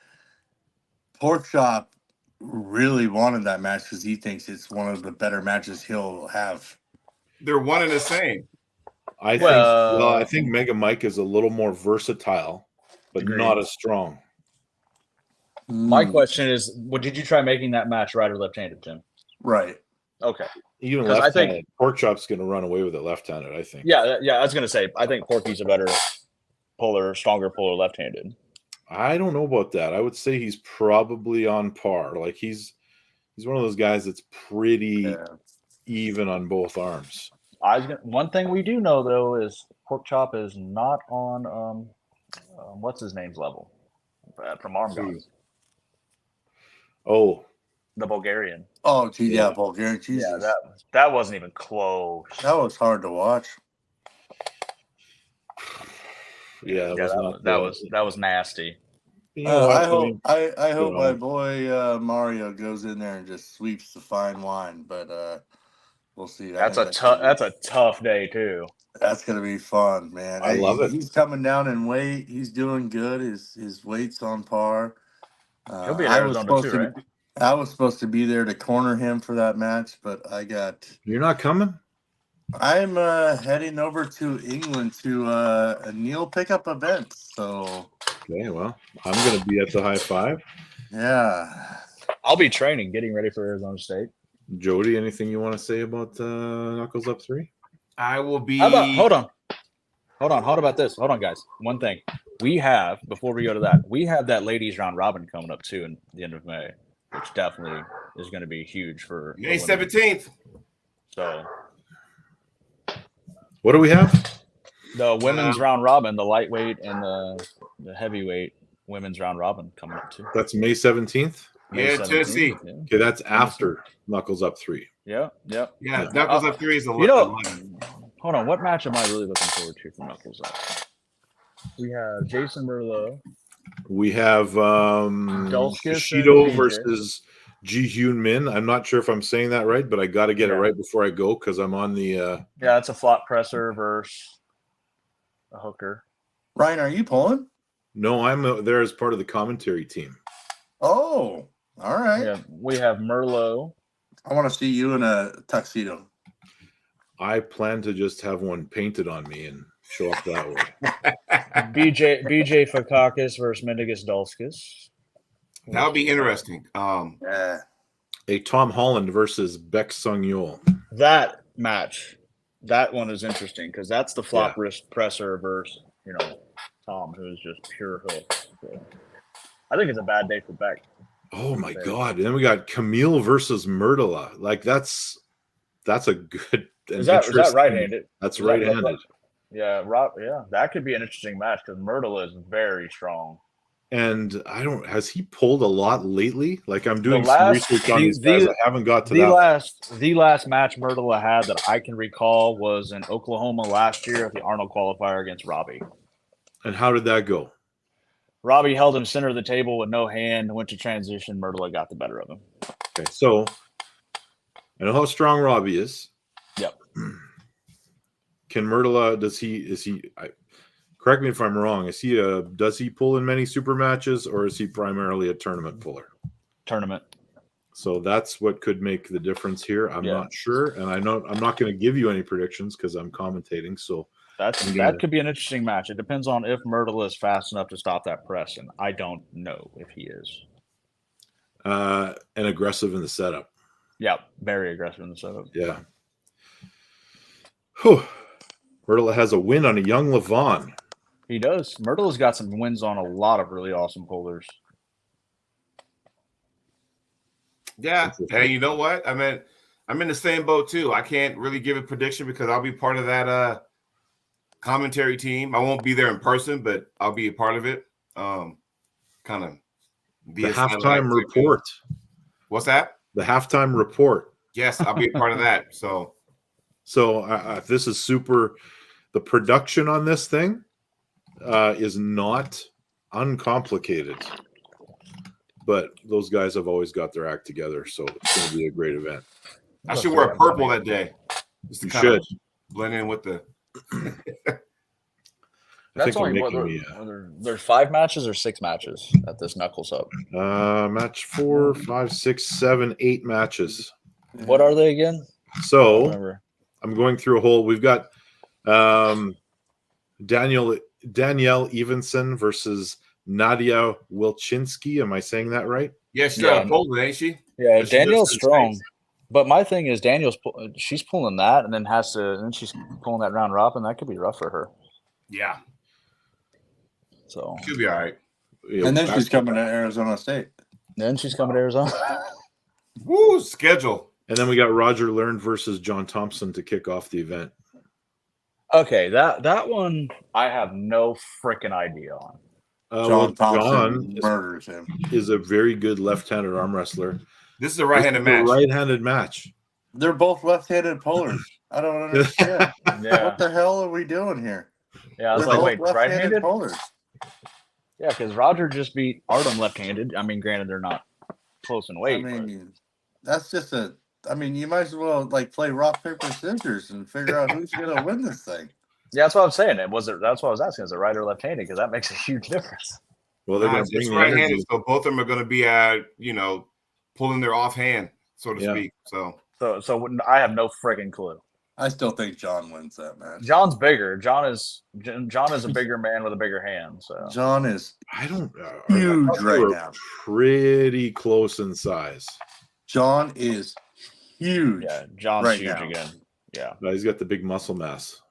Porkchop really wanted that match because he thinks it's one of the better matches he'll have. They're one and the same. I think Mega Mike is a little more versatile, but Agreed. not as strong. My question is, did you try making that match right or left-handed, Tim? Right. Okay. Even 'Cause I think- left-handed. Pork Chop's going to run away with it left-handed, I think. Yeah. I was gonna say, I think Porky's a better puller, stronger puller, left-handed. I don't know about that. I would say he's probably on par. Like he's one of those guys that's pretty Yeah. even on both arms. One thing we do know though is Pork Chop is not on what's his name's level from Arm Guns, Oh, the Bulgarian. Oh, gee, yeah, Yeah. Bulgarian. Jesus. Yeah, that wasn't even close. that was hard to watch. Yeah, that was nasty. You know what? I hope mean, I hope you my know. boy Mario goes in there and just sweeps the fine wine, but we'll see. That's a tough day too. That's gonna be fun, man. I love it. He's coming down in weight. He's doing good. His weight's on par. He'll be in I was Arizona supposed too, to. right? I was supposed to be there to corner him for that match, but You're not coming? I'm heading over to England to a Neil pickup event. So Okay, well, I'm going to be at the high five. yeah, I'll be training, getting ready for Arizona State. Jody, anything you want to say about Knuckles Up 3? I will be. How about hold on. How about this? Hold on, guys. One thing we have before we go to that, we have that ladies round robin coming up too in the end of May, which definitely is going to be huge for May 17th. So What do we have? the women's round robin, the lightweight and the heavyweight women's round robin coming up too. That's May 17th. May Yeah, 17th, Tennessee. Yeah. Okay, that's after Knuckles Up 3. Yeah. Yeah, Knuckles Up 3 is 11. You know, hold on. What match am I really looking forward to for Knuckles Up? We have Jason Merlot. We have Dulskis Bushido and BJ. versus Ji Hyun Min. I'm not sure if I'm saying that right, but I got to get it Yeah. right before I go because I'm on the. Yeah, it's a flop presser versus a hooker. Ryan, are you pulling? No, I'm there as part of the commentary team. Oh, all right. Yeah, we have Merlot. I want to see you in a tuxedo. I plan to just have one painted on me and show up that way. BJ Fakakis versus Mendigus Dulskis. That would be interesting. Yeah. A Tom Holland versus Beck Sung Yul. That match, that one is interesting because that's the flop wrist presser versus Tom, who is just pure hook. So I think it's a bad day for Beck. Oh my god! And then we got Camille versus Myrtla. Like that's a good. Is that right-handed? That's right-handed. Yeah, Rob. Yeah, that could be an interesting match because Myrtla is very strong. And has he pulled a lot lately? Like I'm doing some research on these guys. I haven't got to that. The last match Myrtla had that I can recall was in Oklahoma last year at the Arnold qualifier against Robbie. And how did that go? Robbie held him center of the table with no hand, went to transition. Myrtla got the better of him. Okay, so I know how strong Robbie is. Yep. Can Myrtla, correct me if I'm wrong, does he pull in many super matches or is he primarily a tournament puller? Tournament. So that's what could make the difference here. I'm not sure. And I know I'm not going to give you any predictions because I'm commentating. So that could be an interesting match. It depends on if Myrtla is fast enough to stop that press, and I don't know if he is. And aggressive in the setup. Yeah, very aggressive in the setup. Yeah. Whew. Myrtla has a win on a young Levon. He does. Myrtla's got some wins on a lot of really awesome pullers. Yeah. Hey, you know what? I mean, I'm in the same boat too. I can't really give a prediction because I'll be part of that commentary team. I won't be there in person, but I'll be a part of it. Kind of the halftime report. What's that? The halftime report. Yes, I'll be a part of that. So this is super. The production on this thing is not uncomplicated, but those guys have always got their act together, so it's going to be a great event. I should wear purple that day. Just to kind of blend in with the. That's only there's 5 matches or 6 matches at this Knuckles Up. Match 4, 5, 6, 7, 8 matches. What are they again? So I'm going through a whole. We've got Danielle Evenson versus Nadia Wilczynski. Am I saying that right? Yeah, she's out of Poland, ain't she? Yeah, Danielle's strong. But my thing is, she's pulling that, and then she's pulling that round robin. That could be rough for her. Yeah. So she'll be all right. And then she's coming to Arizona State. Woo, schedule. And then we got Roger Learned versus John Thompson to kick off the event. Okay, that one I have no freaking idea on. John Thompson murders him. Is a very good left-handed arm wrestler. This is a right-handed match. Right-handed match. They're both left-handed pullers. I don't understand. What the hell are we doing here? Yeah, I was They're like, both wait, left-handed right-handed? pullers. Yeah, because Roger just beat Artem left-handed. I mean, granted, they're not close in weight. I mean, that's just a. I mean, you might as well like play rock paper scissors and figure out who's gonna win this thing. Yeah, that's what I'm saying. That's what I was asking. Is it right or left-handed? Because that makes a huge difference. Well, they're Nah, going to it's bring the right-handed, energy. so both of them are going to be pulling their offhand, so to Yeah. speak. So So I have no friggin' clue. I still think John wins that match. John's bigger. John is a bigger man with a bigger hand. So John is I don't. huge I thought they right were now. pretty close in size. John is huge. yeah, John's right huge now. again. Yeah, No, he's got the big muscle mass.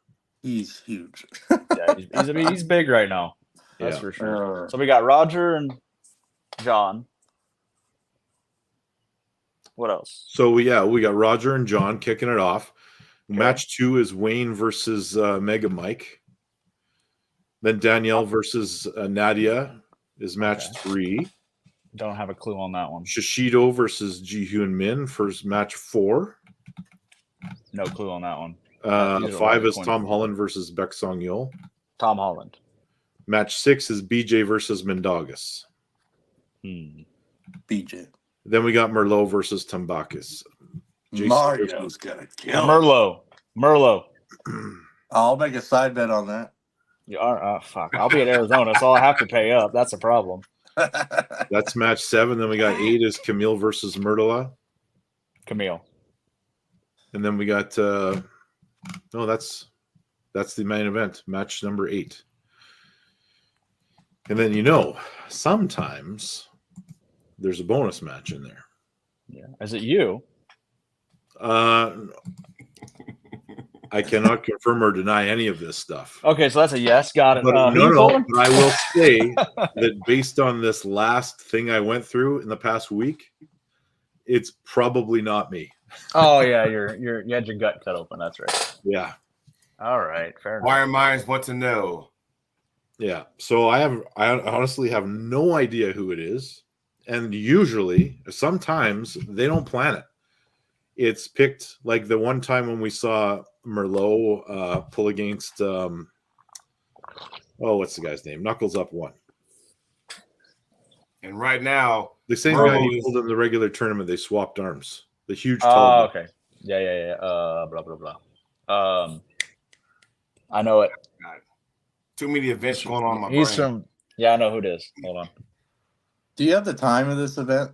He's huge. yeah, he's big right now. That's Yeah. for sure. So we got Roger and John. What else? So we got Roger and John kicking it off. Match 2 is Wayne versus Mega Mike. Then Danielle versus Nadia is match 3. Don't have a clue on that one. Shishido versus Ji Hyun Min for match 4. No clue on that one. 5 is Tom Holland versus Baek Song Yeol. Tom Holland. Match 6 is BJ versus Mendagas. BJ. Then we got Merlot versus Tambakis. Jason Mario's gonna kill him. Merlot. I'll make a side bet on that. You are fuck. I'll be at Arizona, so I'll have to pay up. That's a problem. That's match 7. Then we got 8 is Camille versus Myrtala. Camille. And then we got that's the main event, match number 8. And then sometimes there's a bonus match in there. Yeah. Is it you? I cannot confirm or deny any of this stuff. Okay, so that's a yes. Got it. But, Who you calling? but I will say that based on this last thing I went through in the past week, it's probably not me. Oh yeah, you had your gut cut open. That's right. Yeah. All right, fair enough. wire minds want to know. Yeah. So I honestly have no idea who it is. And sometimes they don't plan it. It's picked like the one time when we saw Merlot pull against what's the guy's name? Knuckles Up 1. And right now, The same Merlot guy he is- pulled in the regular tournament, they swapped arms. The huge tall guy. Okay. Yeah. Blah blah blah. I know it. too many events going on in my He's brain. from. Yeah, I know who it is. Hold on. Do you have the time of this event?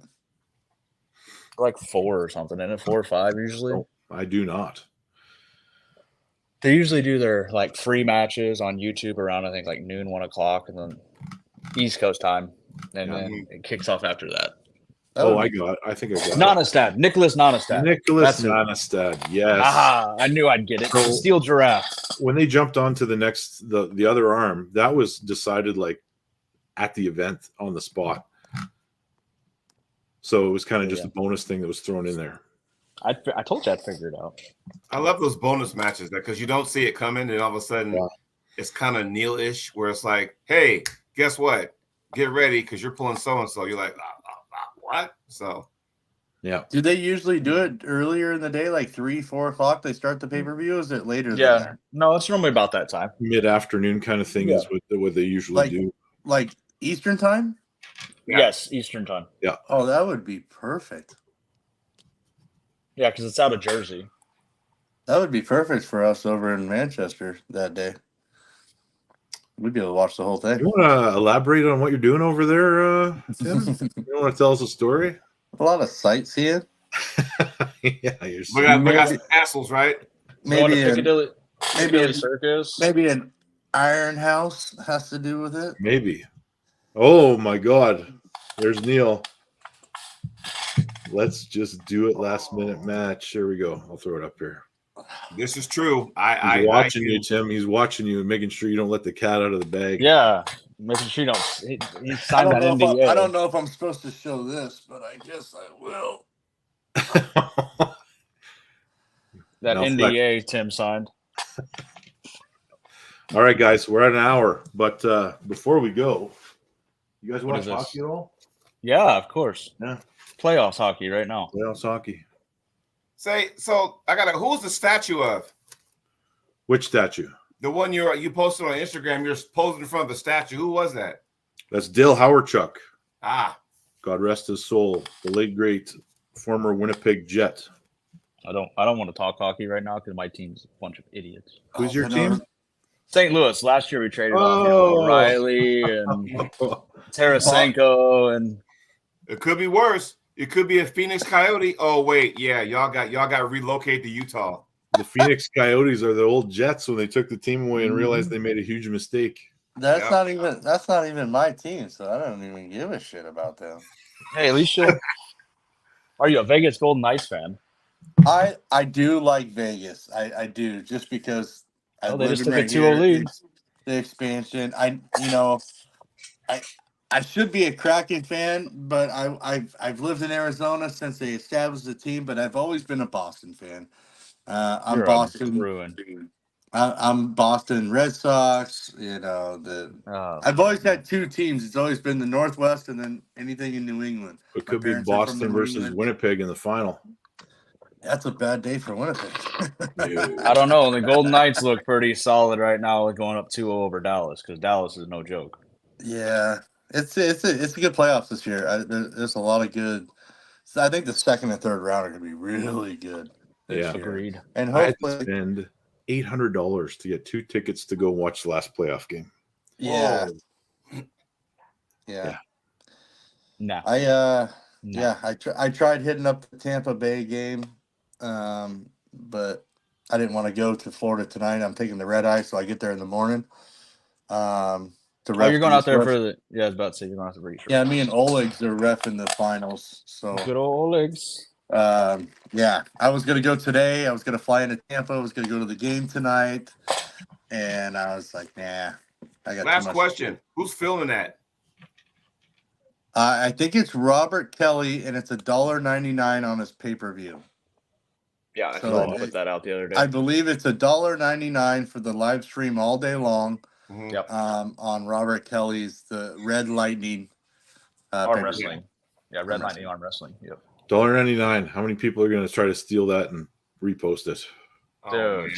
Like 4 or something, isn't it? 4 or 5 usually. No, I do not. They usually do their like free matches on YouTube around I think like noon, 1 o'clock, and then East Coast time, and then it kicks off after that. I think I got it. Nonestad, Nicholas Nonestad. Nicholas That's it. Nonestad, yes. Ah, I knew I'd get it. So- Steel Giraffe. When they jumped onto the other arm, that was decided like at the event on the spot. So it was kind of just a bonus thing that was thrown in there. I told you I'd figure it out. I love those bonus matches because you don't see it coming, and all of a sudden it's kind of Neil-ish, where it's like, hey, guess what? Get ready because you're pulling so and so. You're like, what? So Yeah. Do they usually do it earlier in the day, like 3, 4 o'clock? They start the pay-per-view. Or is it later? Than that? No, it's normally about that time. Mid-afternoon kind of thing is what they usually do. Like Eastern time? Yeah. Yes, Eastern time. Oh, that would be perfect. Yeah, because it's out of Jersey. That would be perfect for us over in Manchester that day. We'd be able to watch the whole thing. You want to elaborate on what you're doing over there, Tim? You want to tell us a story? A lot of sightseeing. Yeah, we got some castles, right? Going to Maybe Piccadilly Circus. maybe an iron house has to do with it. Maybe. Oh my God. There's Neil. Let's just do it last minute match. Here we go. I'll throw it up here. This is true. He's watching you, Tim. He's watching you and making sure you don't let the cat out of the bag. Yeah, making sure you don't. He signed that NDA. I don't know if I'm supposed to show this, but I guess I will. That No, NDA Tim signed. All right, guys, we're at an hour. But before we go, you guys What watch is this? hockey at all? Yeah, of course. Yeah. Playoffs hockey right now. Playoffs hockey. So I got who's the statue of? Which statue? The one you posted on Instagram, you're posing in front of the statue. Who was that? That's Dale Howarchuk. Ah, God rest his soul. The late great former Winnipeg Jet. I don't want to talk hockey right now because my team's a bunch of idiots. Who's your team? St. Louis. Last year we traded off O'Reilly and Tarasenko, and it could be worse. It could be a Phoenix Coyote. Oh wait, yeah, y'all got relocated to Utah. The Phoenix Coyotes are the old Jets when they took the team away and realized they made a huge mistake. That's not even my team, so I don't even give a shit about them. hey, at least are you a Vegas Golden Knights fan? I do like Vegas. I do, just because They just took a 2-0 lead. The expansion. I should be a Kraken fan, but I've lived in Arizona since they established the team. But I've always been a Boston fan. I'm Boston Red Sox. I've always had two teams. It's always been the Northwest and then anything in New England. It could be Boston versus Winnipeg in the final. That's a bad day for Winnipeg. I don't know. The Golden Knights look pretty solid right now, going up 2-0 over Dallas, because Dallas is no joke. Yeah, it's a good playoffs this year. There's a lot of good. So I think the second and third round are going to be really good. Yeah, agreed. And I had hopefully, to spend $800 to get 2 tickets to go watch the last playoff game. yeah. No. I tried hitting up the Tampa Bay game, but I didn't want to go to Florida tonight. I'm taking the red eye, so I get there in the morning. You're going out there for the? Yeah, I was about to say you're going out to reach. Yeah, me and Oleg's are refing the finals. So good old Oleg's. Yeah, I was gonna go today. I was gonna fly into Tampa. I was gonna go to the game tonight, and I was like, nah. I got last question. Who's filming that? I think it's Robert Kelly, and it's $1.99 on his pay-per-view. Yeah, I put that out the other day. I believe it's $1.99 for the live stream all day long. Mm-hmm. Yep. On Robert Kelly's the Red Lightning arm wrestling. Yeah, Red Lightning arm wrestling. Yep. $1.99. How many people are going to try to steal that and repost it? Dude.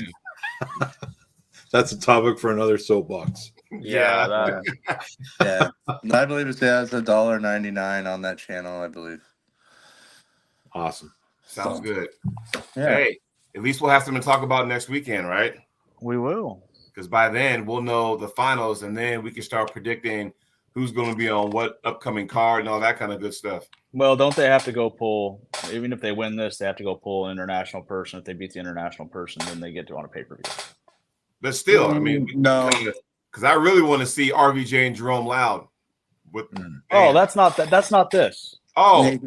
That's a topic for another soapbox. Yeah. Yeah. I believe it's $1.99 on that channel, I believe. Awesome. Sounds good. Yeah. Hey, at least we'll have something to talk about next weekend, right? We will. Because by then we'll know the finals, and then we can start predicting who's going to be on what upcoming card and all that kind of good stuff. Well, don't they have to go pull, even if they win this, they have to go pull an international person. If they beat the international person, then they get to on a pay-per-view. But still, I mean, no. Because I really want to see RVJ and Jerome Loud. That's not this. Oh,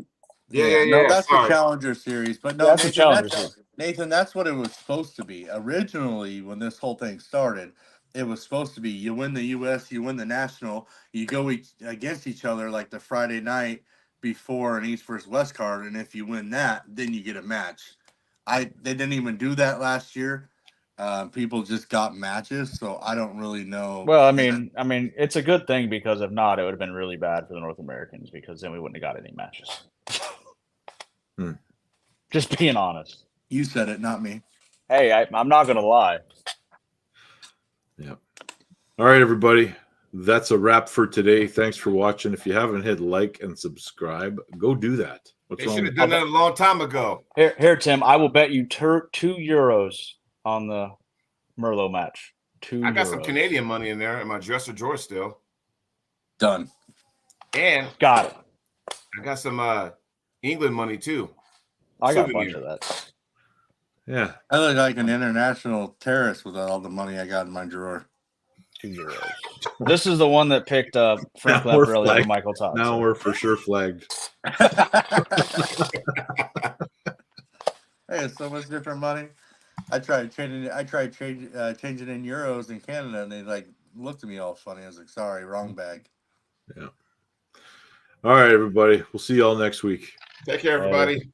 yeah. No, that's the Challenger Series. But no, that's the Challenger Series. Nathan, that's what it was supposed to be. Originally, when this whole thing started, it was supposed to be you win the U.S., you win the National, you go against each other like the Friday night before an East versus West card, and if you win that, then you get a match. They didn't even do that last year. People just got matches, so I don't really know. Well, I mean, it's a good thing, because if not, it would have been really bad for the North Americans, because then we wouldn't have got any matches. Just being honest. You said it, not me. Hey, I'm not going to lie. Yep. All right, everybody. That's a wrap for today. Thanks for watching. If you haven't hit like and subscribe, go do that. They should have done that a long time ago. Here, Tim, I will bet you €2 on the Merlot match. I got some Canadian money in there in my dresser drawer still. Done. And got it. I got some England money too. I got a bunch of that. Yeah. I look like an international terrorist with all the money I got in my drawer. €2. This is the one that picked up Frank Lamparelli over Michael Todd. Now we're for sure flagged. Hey, it's so much different money. I tried changing it in euros in Canada, and they looked at me all funny. I was like, "Sorry, wrong bag." Yeah. All right, everybody. We'll see y'all next week. Take care, everybody.